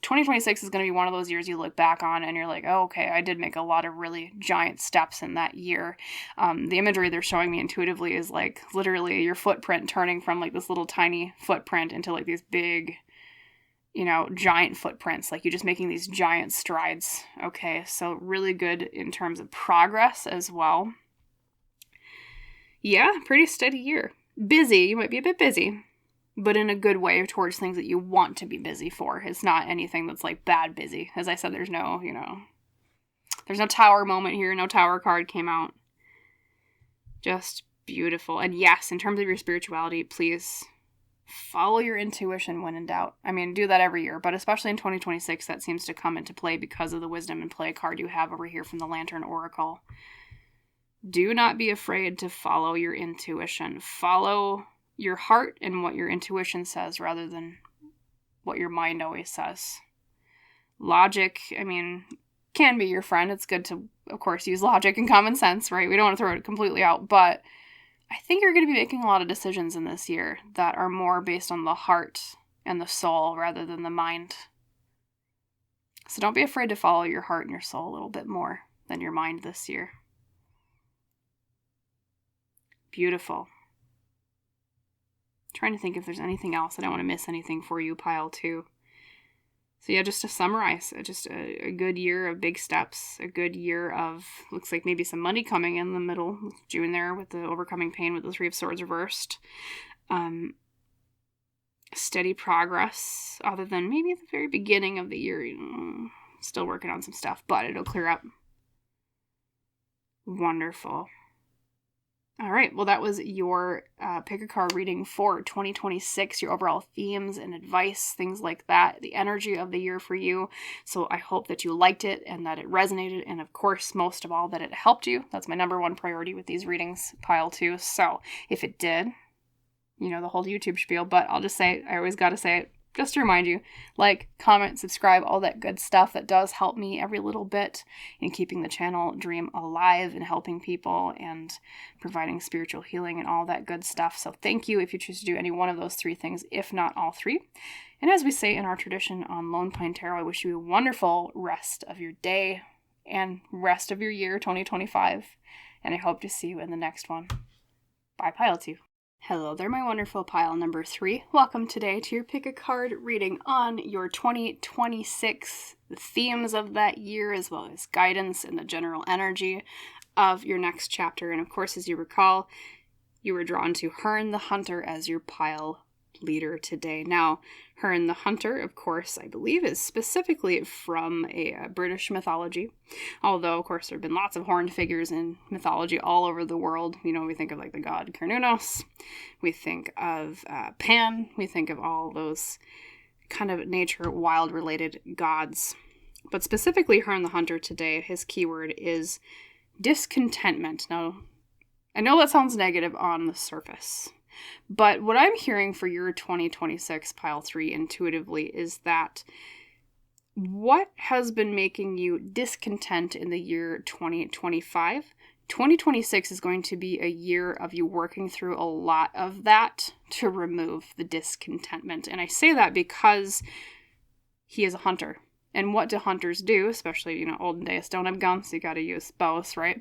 2026 is going to be one of those years you look back on and you're like, oh, okay, I did make a lot of really giant steps in that year. The imagery they're showing me intuitively is like literally your footprint turning from like this little tiny footprint into like these big, you know, giant footprints, like you're just making these giant strides. Okay, so really good in terms of progress as well. Yeah, pretty steady year. Busy, you might be a bit busy, but in a good way towards things that you want to be busy for. It's not anything that's like bad busy. As I said, there's no, you know, there's no tower moment here. No tower card came out. Just beautiful. And yes, in terms of your spirituality, please follow your intuition when in doubt. I mean, do that every year, but especially in 2026, that seems to come into play because of the wisdom and play card you have over here from the Lantern Oracle. Do not be afraid to follow your intuition. Follow your heart and what your intuition says rather than what your mind always says. Logic, I mean, can be your friend. It's good to, of course, use logic and common sense, right? We don't want to throw it completely out, but I think you're going to be making a lot of decisions in this year that are more based on the heart and the soul rather than the mind. So don't be afraid to follow your heart and your soul a little bit more than your mind this year. Beautiful. Trying to think if there's anything else. I don't want to miss anything for you, pile 2. So yeah, just to summarize, just a good year of big steps, a good year of, looks like maybe some money coming in the middle with June there with the overcoming pain with the Three of Swords reversed. Steady progress, other than maybe at the very beginning of the year, you know, still working on some stuff, but it'll clear up. Wonderful. All right, well, that was your pick a card reading for 2026, your overall themes and advice, things like that, the energy of the year for you. So I hope that you liked it and that it resonated, and of course, most of all, that it helped you. That's my number one priority with these readings, pile 2. So if it did, you know, the whole YouTube spiel, but I'll just say, I always got to say it, just to remind you, like, comment, subscribe, all that good stuff that does help me every little bit in keeping the channel dream alive and helping people and providing spiritual healing and all that good stuff. So thank you if you choose to do any one of those 3 things, if not all 3. And as we say in our tradition on Lone Pine Tarot, I wish you a wonderful rest of your day and rest of your year, 2025. And I hope to see you in the next one. Bye, pile 2. Hello there, my wonderful pile number 3. Welcome today to your Pick a Card reading on your 2026 themes of that year, as well as guidance and the general energy of your next chapter. And of course, as you recall, you were drawn to Herne the Hunter as your pile leader today. Now, Herne the Hunter, of course, I believe is specifically from a British mythology, although, of course, there have been lots of horned figures in mythology all over the world. You know, we think of like the god Cernunnos, we think of Pan, we think of all those kind of nature, wild-related gods. But specifically, Herne the Hunter today, his keyword is discontentment. Now, I know that sounds negative on the surface, but what I'm hearing for your 2026 pile 3 intuitively is that what has been making you discontent in the year 2025, 2026 is going to be a year of you working through a lot of that to remove the discontentment. And I say that because he is a hunter. And what do hunters do? Especially, olden days don't have guns, so you got to use bows, right?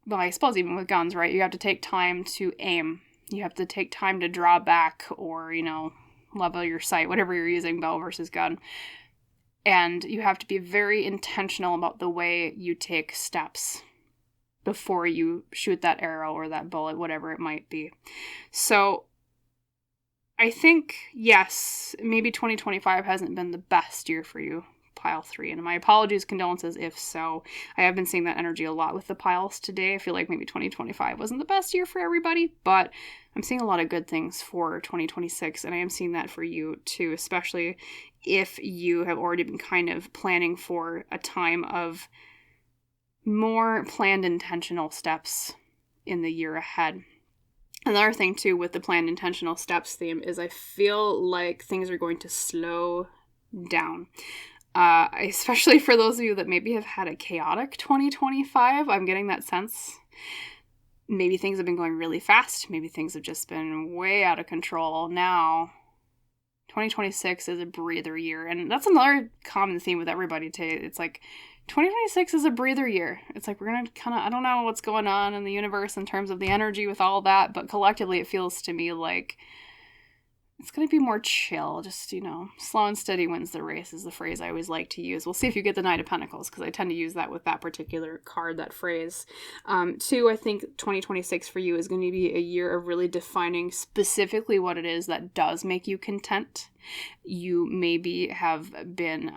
Well, I suppose even with guns, right, you have to take time to aim. You have to take time to draw back or, level your sight, whatever you're using, bow versus gun. And you have to be very intentional about the way you take steps before you shoot that arrow or that bullet, whatever it might be. So I think, yes, maybe 2025 hasn't been the best year for you, pile 3, and my apologies, condolences if so. I have been seeing that energy a lot with the piles today. I feel like maybe 2025 wasn't the best year for everybody, but I'm seeing a lot of good things for 2026, and I am seeing that for you too, especially if you have already been kind of planning for a time of more planned intentional steps in the year ahead. Another thing too with the planned intentional steps theme is I feel like things are going to slow down. Especially for those of you that maybe have had a chaotic 2025, I'm getting that sense. Maybe things have been going really fast. Maybe things have just been way out of control. Now, 2026 is a breather year. And that's another common theme with everybody today. It's like, 2026 is a breather year. It's like, we're going to kind of, I don't know what's going on in the universe in terms of the energy with all that, but collectively it feels to me like it's going to be more chill, just, slow and steady wins the race is the phrase I always like to use. We'll see if you get the Knight of Pentacles, because I tend to use that with that particular card, that phrase. 2, I think 2026 for you is going to be a year of really defining specifically what it is that does make you content. You maybe have been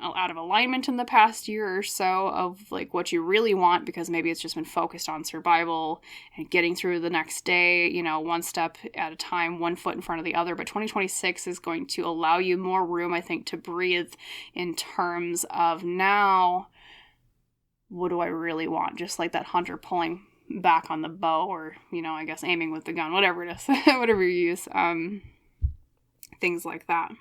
out of alignment in the past year or so of like what you really want, because maybe it's just been focused on survival and getting through the next day, one step at a time, one foot in front of the other. But 2026 is going to allow you more room, I think, to breathe in terms of now, what do I really want? Just like that hunter pulling back on the bow, or, I guess aiming with the gun, whatever it is, whatever you use. Things like that.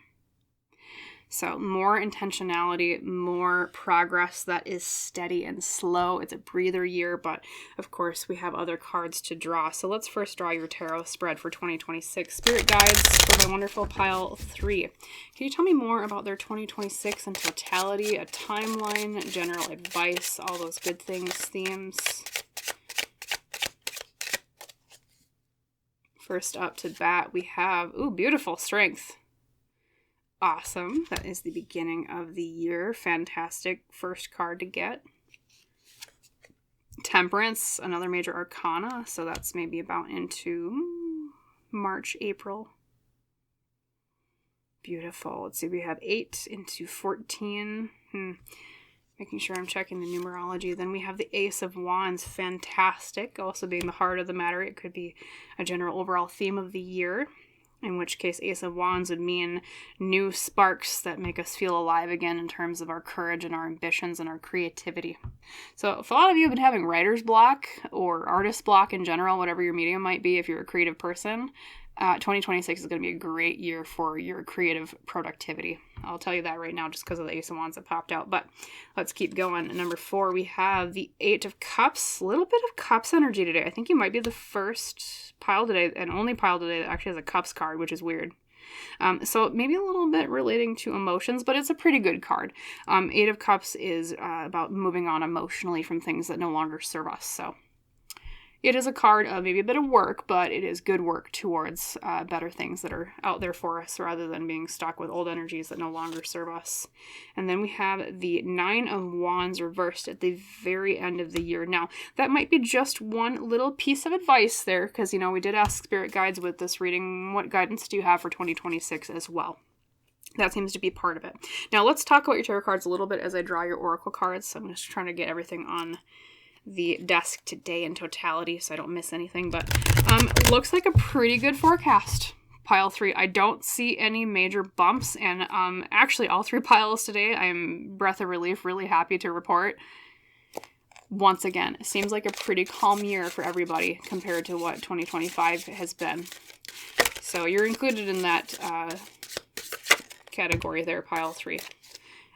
So more intentionality, more progress that is steady and slow. It's a breather year, but of course we have other cards to draw. So let's first draw your tarot spread for 2026. Spirit guides for my wonderful pile 3. Can you tell me more about their 2026 in totality, a timeline, general advice, all those good things, themes? First up to bat, we have, beautiful strength. Awesome. That is the beginning of the year. Fantastic first card to get. Temperance, another major arcana. So that's maybe about into March, April. Beautiful. Let's see, we have 8 into 14. Making sure I'm checking the numerology. Then we have the Ace of Wands. Fantastic. Also being the heart of the matter. It could be a general overall theme of the year. In which case, Ace of Wands would mean new sparks that make us feel alive again in terms of our courage and our ambitions and our creativity. So if a lot of you have been having writer's block or artist block in general, whatever your medium might be, if you're a creative person, 2026 is going to be a great year for your creative productivity. I'll tell you that right now just because of the Ace of Wands that popped out. But let's keep going. Number 4, we have the 8 of Cups. A little bit of Cups energy today. I think you might be the first pile today and only pile today that actually has a Cups card, which is weird. So maybe a little bit relating to emotions, but it's a pretty good card. 8 of Cups is about moving on emotionally from things that no longer serve us. So It is a card of maybe a bit of work, but it is good work towards better things that are out there for us rather than being stuck with old energies that no longer serve us. And then we have the Nine of Wands reversed at the very end of the year. Now, that might be just one little piece of advice there because, we did ask spirit guides with this reading, what guidance do you have for 2026 as well? That seems to be part of it. Now, let's talk about your tarot cards a little bit as I draw your oracle cards. So I'm just trying to get everything on the desk today in totality so I don't miss anything, but looks like a pretty good forecast. Pile 3. I don't see any major bumps, and actually all 3 piles today, I'm breath of relief, really happy to report. Once again, it seems like a pretty calm year for everybody compared to what 2025 has been. So you're included in that category there, pile 3.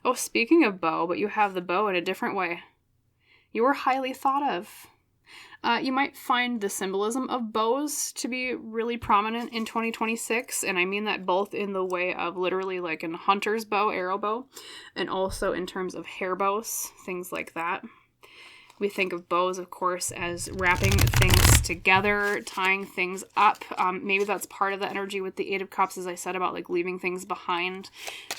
Oh, speaking of bow, but you have the bow in a different way. You are highly thought of. You might find the symbolism of bows to be really prominent in 2026, and I mean that both in the way of literally like a hunter's bow, arrow bow, and also in terms of hair bows, things like that. We think of bows, of course, as wrapping things together, tying things up. Maybe that's part of the energy with the Eight of Cups, as I said, about like leaving things behind.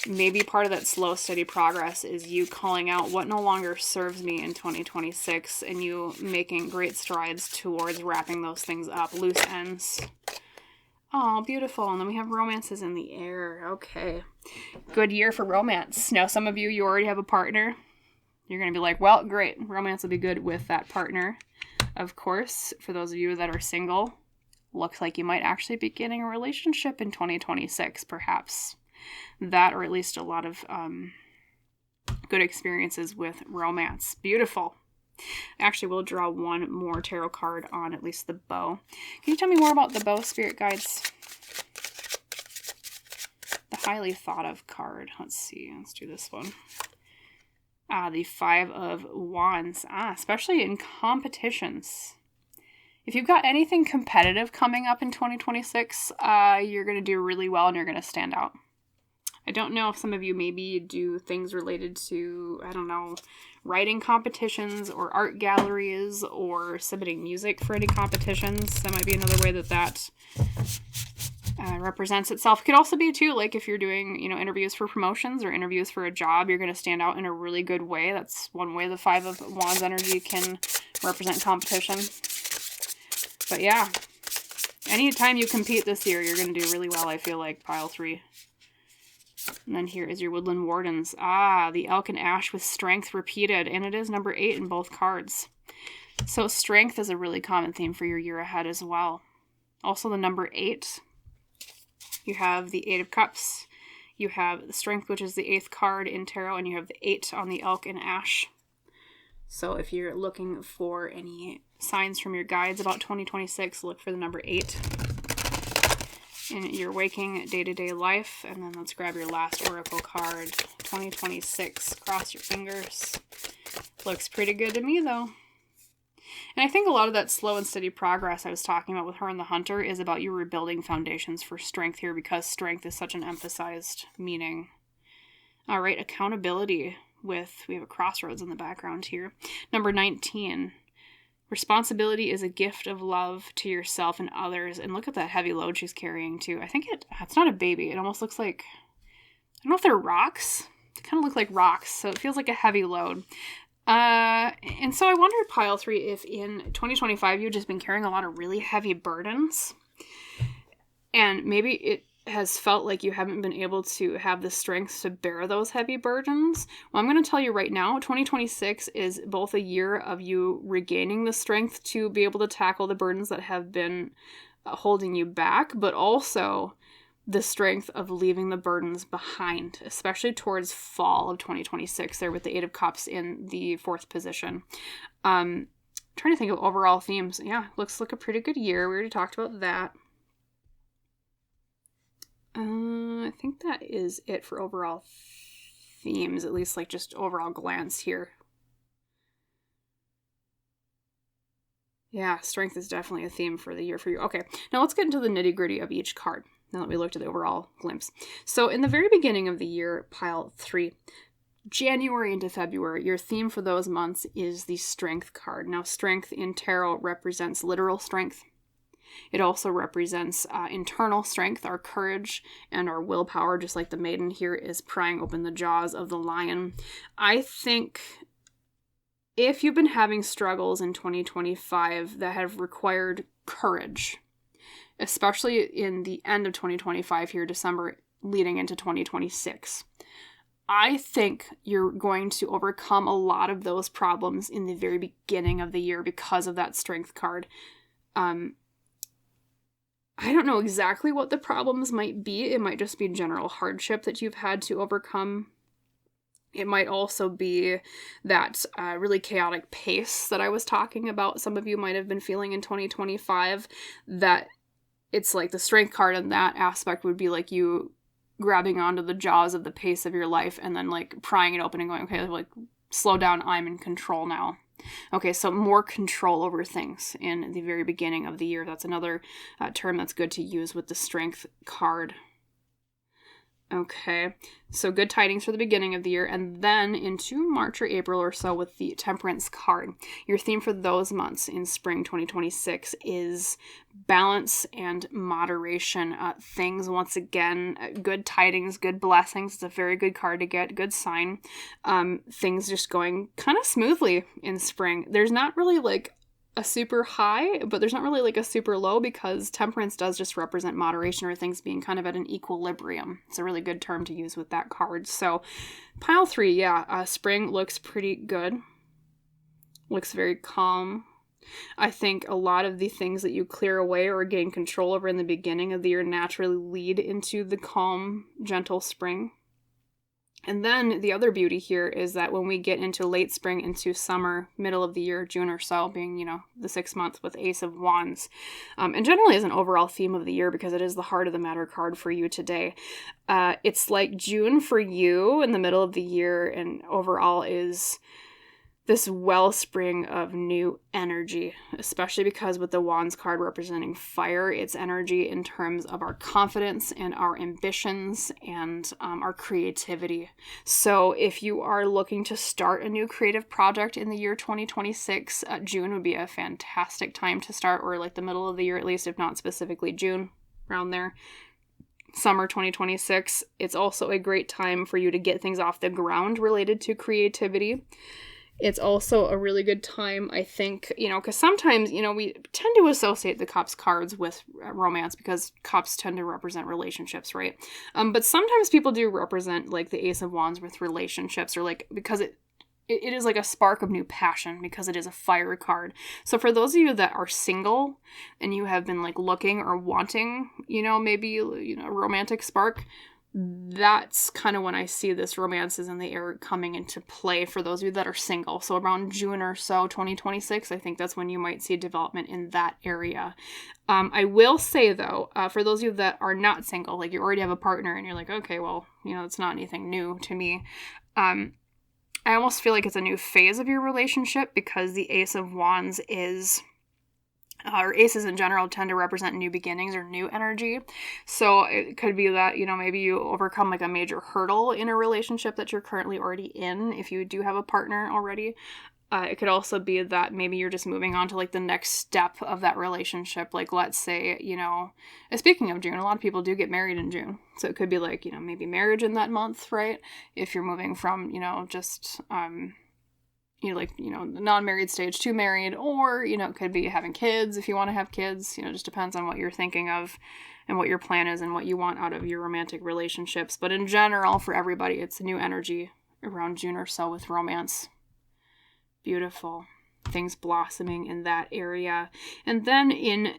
Maybe part of that slow, steady progress is you calling out what no longer serves me in 2026 and you making great strides towards wrapping those things up, loose ends. Oh, beautiful. And then we have romances in the air. Okay. Good year for romance. Now, some of you already have a partner. You're going to be like, well, great. Romance will be good with that partner. Of course, for those of you that are single, looks like you might actually be getting a relationship in 2026, perhaps. That, or at least a lot of good experiences with romance. Beautiful. Actually, we'll draw one more tarot card on at least the bow. Can you tell me more about the bow, spirit guides? The highly thought of card. Let's see. Let's do this one. The Five of Wands, especially in competitions. If you've got anything competitive coming up in 2026, you're going to do really well and you're going to stand out. I don't know if some of you maybe do things related to, writing competitions or art galleries or submitting music for any competitions. That might be another way that represents itself. It could also be too, like if you're doing, interviews for promotions or interviews for a job, you're going to stand out in a really good way. That's one way the Five of Wands energy can represent competition. But yeah, anytime you compete this year, you're going to do really well, I feel like, pile 3. And then here is your Woodland Wardens. The Elk and Ash with strength repeated, and it is number 8 in both cards. So strength is a really common theme for your year ahead as well. Also the number 8. You have the Eight of Cups, you have the Strength, which is the 8th card in tarot, and you have the 8 on the Elk and Ash. So if you're looking for any signs from your guides about 2026, look for the number 8 in your waking day-to-day life. And then let's grab your last oracle card, 2026. Cross your fingers. Looks pretty good to me, though. And I think a lot of that slow and steady progress I was talking about with Herne the Hunter is about you rebuilding foundations for strength here because strength is such an emphasized meaning. All right, accountability we have a crossroads in the background here. Number 19, responsibility is a gift of love to yourself and others. And look at that heavy load she's carrying too. I think it's not a baby. It almost looks like, I don't know if they're rocks. They kind of look like rocks, so it feels like a heavy load. And so I wondered, pile 3, if in 2025 you've just been carrying a lot of really heavy burdens and maybe it has felt like you haven't been able to have the strength to bear those heavy burdens. Well, I'm going to tell you right now, 2026 is both a year of you regaining the strength to be able to tackle the burdens that have been holding you back, but also the strength of leaving the burdens behind, especially towards fall of 2026 there with the Eight of Cups in the 4th position. Trying to think of overall themes. Yeah, looks like a pretty good year. We already talked about that. I think that is it for overall themes, at least like just overall glance here. Yeah, strength is definitely a theme for the year for you. Okay, now let's get into the nitty-gritty of each card. Now that we looked at the overall glimpse. So in the very beginning of the year, pile 3, January into February, your theme for those months is the Strength card. Now, Strength in tarot represents literal strength. It also represents internal strength, our courage, and our willpower, just like the Maiden here is prying open the jaws of the lion. I think if you've been having struggles in 2025 that have required courage, especially in the end of 2025 here, December, leading into 2026, I think you're going to overcome a lot of those problems in the very beginning of the year because of that Strength card. I don't know exactly what the problems might be. It might just be general hardship that you've had to overcome. It might also be that really chaotic pace that I was talking about. Some of you might have been feeling in 2025, that it's like the Strength card in that aspect would be like you grabbing onto the jaws of the pace of your life and then like prying it open and going, okay, like slow down, I'm in control now. Okay, so more control over things in the very beginning of the year. That's another term that's good to use with the Strength card. Okay, so good tidings for the beginning of the year, and then into March or April or so with the Temperance card. Your theme for those months in spring 2026 is balance and moderation. Things, once again, good tidings, good blessings. It's a very good card to get, good sign. Things just going kind of smoothly in spring. There's not really like a super high, but there's not really like a super low, because temperance does just represent moderation or things being kind of at an equilibrium. It's a really good term to use with that card. So pile 3, yeah, spring looks pretty good. Looks very calm. I think a lot of the things that you clear away or gain control over in the beginning of the year naturally lead into the calm, gentle spring. And then the other beauty here is that when we get into late spring, into summer, middle of the year, June or so, being, the 6th month with Ace of Wands, and generally is an overall theme of the year because it is the heart of the matter card for you today. It's like June for you in the middle of the year, and overall is this wellspring of new energy, especially because with the Wands card representing fire, it's energy in terms of our confidence and our ambitions and our creativity. So if you are looking to start a new creative project in the year 2026, June would be a fantastic time to start, or like the middle of the year at least, if not specifically June, around there. Summer 2026, it's also a great time for you to get things off the ground related to creativity. It's also a really good time, I think, because sometimes, we tend to associate the Cups cards with romance because Cups tend to represent relationships, right? But sometimes people do represent, like, the Ace of Wands with relationships, or, like, because it is like a spark of new passion because it is a fire card. So for those of you that are single and you have been, like, looking or wanting, maybe, a romantic spark, that's kind of when I see this romance is in the air coming into play for those of you that are single. So around June or so, 2026, I think that's when you might see development in that area. I will say, though, for those of you that are not single, like you already have a partner and you're like, okay, well, it's not anything new to me. I almost feel like it's a new phase of your relationship because the Ace of Wands is... or aces in general tend to represent new beginnings or new energy. So it could be that, maybe you overcome like a major hurdle in a relationship that you're currently already in, if you do have a partner already. It could also be that maybe you're just moving on to like the next step of that relationship. Like, let's say, speaking of June, a lot of people do get married in June. So it could be like, maybe marriage in that month, right? If you're moving from, just... the non-married stage to married, or, it could be having kids if you want to have kids, just depends on what you're thinking of and what your plan is and what you want out of your romantic relationships. But in general, for everybody, it's a new energy around June or so with romance. Beautiful. Things blossoming in that area. And then in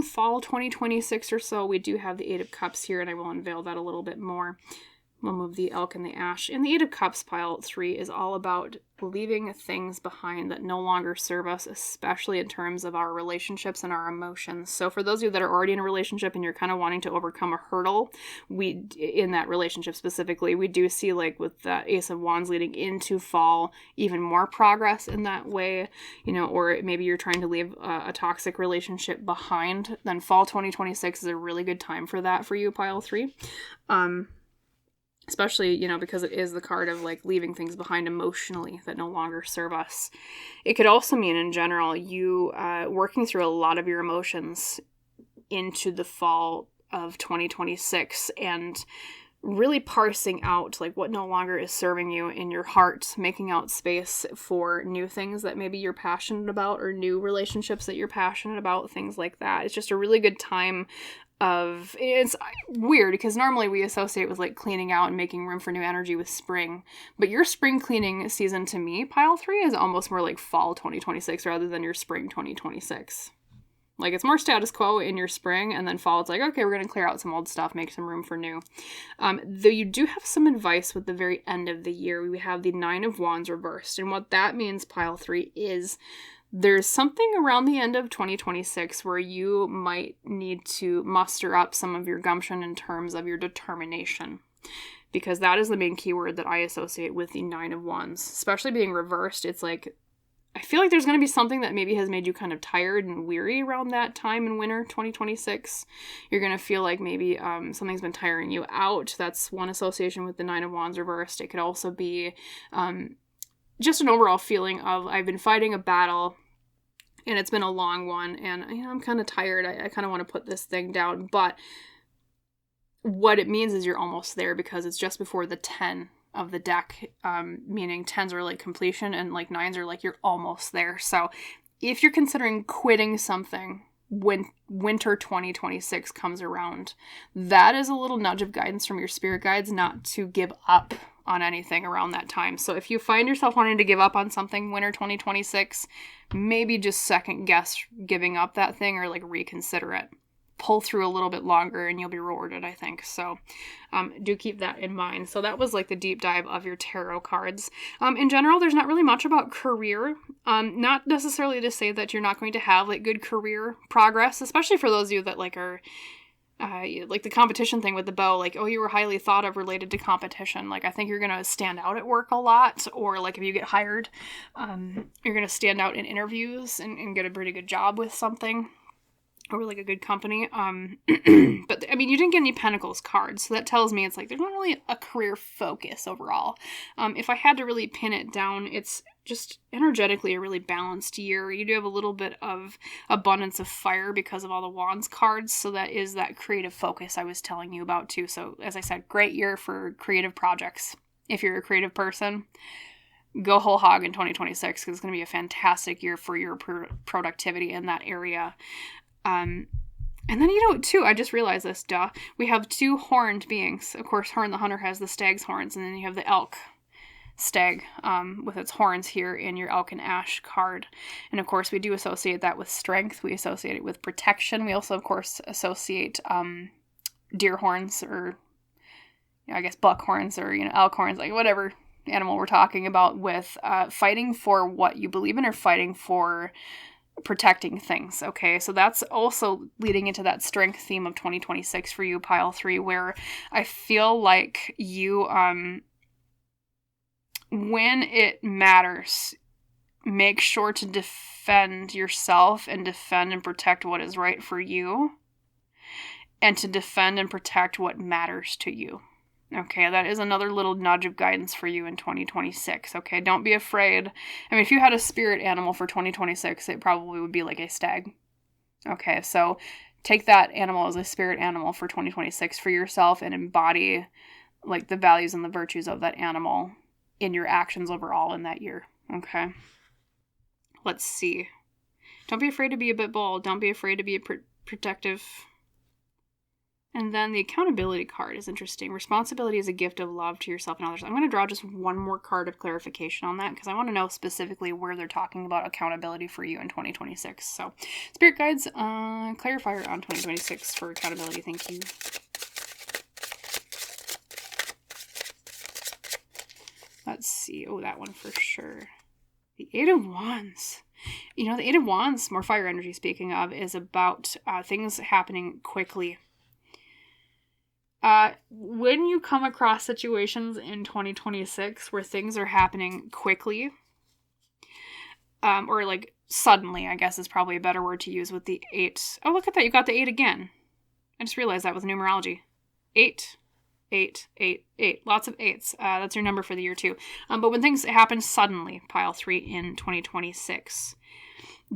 fall 2026 or so, we do have the 8 of Cups here, and I will unveil that a little bit more. We'll move the Elk and the Ash. And the 8 of Cups, pile 3, is all about leaving things behind that no longer serve us, especially in terms of our relationships and our emotions. So for those of you that are already in a relationship and you're kind of wanting to overcome a hurdle, in that relationship specifically, we do see, like with the Ace of Wands leading into fall, even more progress in that way, or maybe you're trying to leave a toxic relationship behind, then fall 2026 is a really good time for that for you, pile 3. especially, because it is the card of like leaving things behind emotionally that no longer serve us. It could also mean in general you working through a lot of your emotions into the fall of 2026 and really parsing out like what no longer is serving you in your heart, making out space for new things that maybe you're passionate about or new relationships that you're passionate about, things like that. It's just a really good time of, it's weird because normally we associate with like cleaning out and making room for new energy with spring, but your spring cleaning season to me, pile 3, is almost more like fall 2026 rather than your spring 2026. Like, it's more status quo in your spring, and then fall, it's like, okay, we're going to clear out some old stuff, make some room for new. Though you do have some advice with the very end of the year. We have the 9 of Wands reversed, and what that means, pile 3, is there's something around the end of 2026 where you might need to muster up some of your gumption in terms of your determination. Because that is the main keyword that I associate with the 9 of Wands. Especially being reversed, it's like, I feel like there's going to be something that maybe has made you kind of tired and weary around that time in winter 2026. You're going to feel like maybe something's been tiring you out. That's one association with the 9 of Wands reversed. It could also be just an overall feeling of, I've been fighting a battle and it's been a long one and I'm kind of tired. I kind of want to put this thing down. But what it means is you're almost there because it's just before the 10 of the deck, meaning 10s are like completion and like 9s are like you're almost there. So if you're considering quitting something when winter 2026 comes around, that is a little nudge of guidance from your spirit guides not to give up on anything around that time. So if you find yourself wanting to give up on something winter 2026, maybe just second guess giving up that thing or like reconsider it. Pull through a little bit longer and you'll be rewarded, I think. So do keep that in mind. So that was like the deep dive of your tarot cards. In general, there's not really much about career. Not necessarily to say that you're not going to have like good career progress, especially for those of you that like are like the competition thing with the bow, like, oh, you were highly thought of related to competition. Like, I think you're going to stand out at work a lot, or like if you get hired, you're going to stand out in interviews and get a pretty good job with something. Or like a good company. But I mean, you didn't get any Pentacles cards, so that tells me it's like there's not really a career focus overall. If I had to really pin it down, it's just energetically a really balanced year. You do have a little bit of abundance of fire because of all the Wands cards, so that is that creative focus I was telling you about too. So as I said, great year for creative projects. If you're a creative person, go whole hog in 2026 because it's going to be a fantastic year for your productivity in that area. And then, too, I just realized this, we have 2 horned beings. Of course, Herne the Hunter has the stag's horns, and then you have the elk stag with its horns here in your elk and ash card. And of course, we do associate that with strength. We associate it with protection. We also, of course, associate deer horns or, I guess, buck horns or, elk horns, like whatever animal we're talking about with fighting for what you believe in or fighting for protecting things. Okay, so that's also leading into that strength theme of 2026 for you, pile 3, where I feel like you when it matters, make sure to defend yourself and defend and protect what is right for you, and to defend and protect what matters to you. Okay, that is another little nudge of guidance for you in 2026. Okay, don't be afraid. I mean, if you had a spirit animal for 2026, it probably would be like a stag. Okay, so take that animal as a spirit animal for 2026 for yourself and embody like the values and the virtues of that animal in your actions overall in that year. Okay, let's see. Don't be afraid to be a bit bold. Don't be afraid to be protective. And then the accountability card is interesting. Responsibility is a gift of love to yourself and others. I'm going to draw just one more card of clarification on that because I want to know specifically where they're talking about accountability for you in 2026. So, Spirit Guides, clarifier on 2026 for accountability. Thank you. Let's see. Oh, that one for sure. The 8 of Wands. The 8 of Wands, more fire energy speaking of, is about things happening quickly. When you come across situations in 2026 where things are happening quickly, or like suddenly, I guess is probably a better word to use with the 8. Oh, look at that. You got the 8 again. I just realized that with numerology. 8. 8, 8, 8. Lots of 8s. That's your number for the year too. But when things happen suddenly, pile 3 in 2026,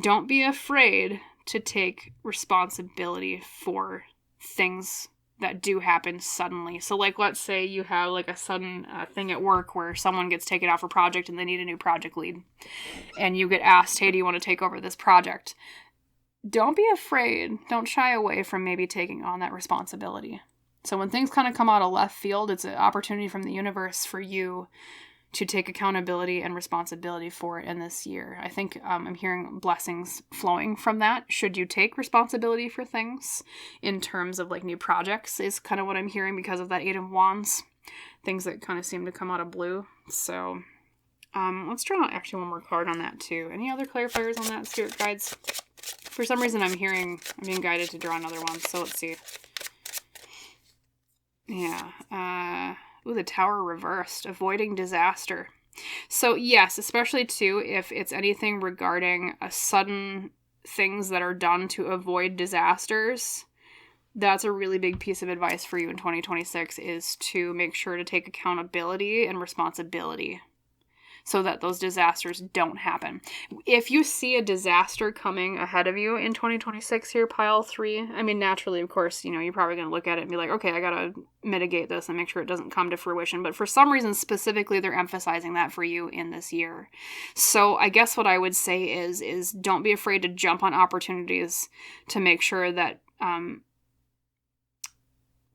don't be afraid to take responsibility for things that do happen suddenly. So like, let's say you have like a sudden thing at work where someone gets taken off a project and they need a new project lead. And you get asked, hey, do you want to take over this project? Don't be afraid. Don't shy away from maybe taking on that responsibility. So when things kind of come out of left field, it's an opportunity from the universe for you to take accountability and responsibility for it in this year. I think I'm hearing blessings flowing from that. Should you take responsibility for things in terms of like new projects is kind of what I'm hearing because of that 8 of Wands. Things that kind of seem to come out of blue. So let's draw actually one more card on that too. Any other clarifiers on that, spirit guides? For some reason I'm being guided to draw another one. So let's see. Yeah. The Tower reversed. Avoiding disaster. So yes, especially too, if it's anything regarding a sudden things that are done to avoid disasters, that's a really big piece of advice for you in 2026 is to make sure to take accountability and responsibility so that those disasters don't happen. If you see a disaster coming ahead of you in 2026 here, pile 3, I mean, naturally, of course, you're probably going to look at it and be like, okay, I got to mitigate this and make sure it doesn't come to fruition. But for some reason, specifically, they're emphasizing that for you in this year. So I guess what I would say is don't be afraid to jump on opportunities to make sure that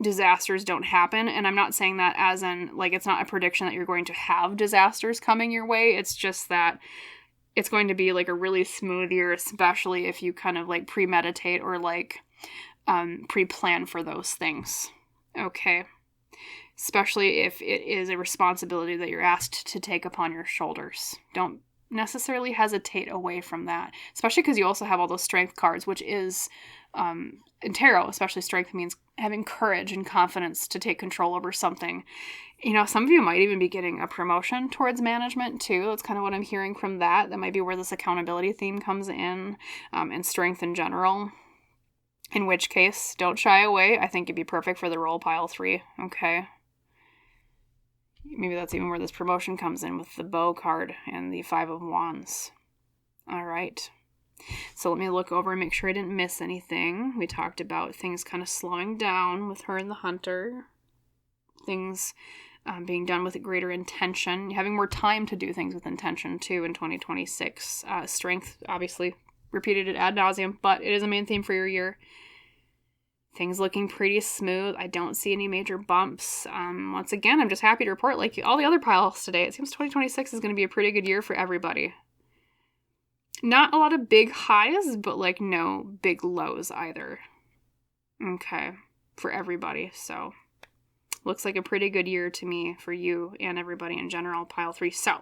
disasters don't happen. And I'm not saying that as in, like, it's not a prediction that you're going to have disasters coming your way. It's just that it's going to be like a really smooth year, especially if you kind of like premeditate or like pre-plan for those things. Okay. Especially if it is a responsibility that you're asked to take upon your shoulders. Don't necessarily hesitate away from that, especially because you also have all those strength cards, which is in tarot, especially strength means having courage and confidence to take control over something. Some of you might even be getting a promotion towards management too. That's kind of what I'm hearing from that. That might be where this accountability theme comes in, and strength in general. In which case, don't shy away. I think it'd be perfect for the role, pile 3. Okay. Maybe that's even where this promotion comes in with the bow card and the 5 of Wands. All right. So let me look over and make sure I didn't miss anything. We talked about things kind of slowing down with Herne the Hunter. Things being done with greater intention. Having more time to do things with intention too in 2026. Strength, obviously, repeated it ad nauseum, but it is a main theme for your year. Things looking pretty smooth. I don't see any major bumps. Once again, I'm just happy to report, like all the other piles today, it seems 2026 is going to be a pretty good year for everybody. Not a lot of big highs, but like no big lows either. Okay, for everybody. So looks like a pretty good year to me for you and everybody in general, pile 3. So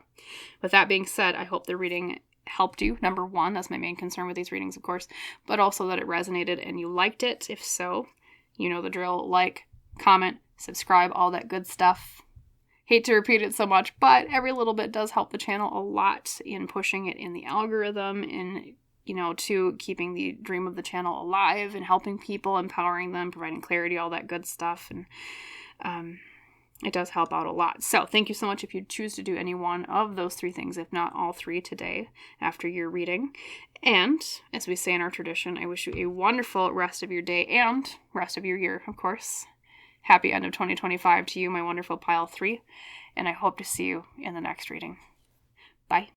with that being said, I hope the reading helped you. Number 1, that's my main concern with these readings, of course, but also that it resonated and you liked it. If so, you know the drill. Like, comment, subscribe, all that good stuff. Hate to repeat it so much, but every little bit does help the channel a lot in pushing it in the algorithm, in, to keeping the dream of the channel alive and helping people, empowering them, providing clarity, all that good stuff. And it does help out a lot. So thank you so much if you choose to do any one of those 3 things, if not all 3 today after your reading. And as we say in our tradition, I wish you a wonderful rest of your day and rest of your year, of course. Happy end of 2025 to you, my wonderful pile 3, and I hope to see you in the next reading. Bye.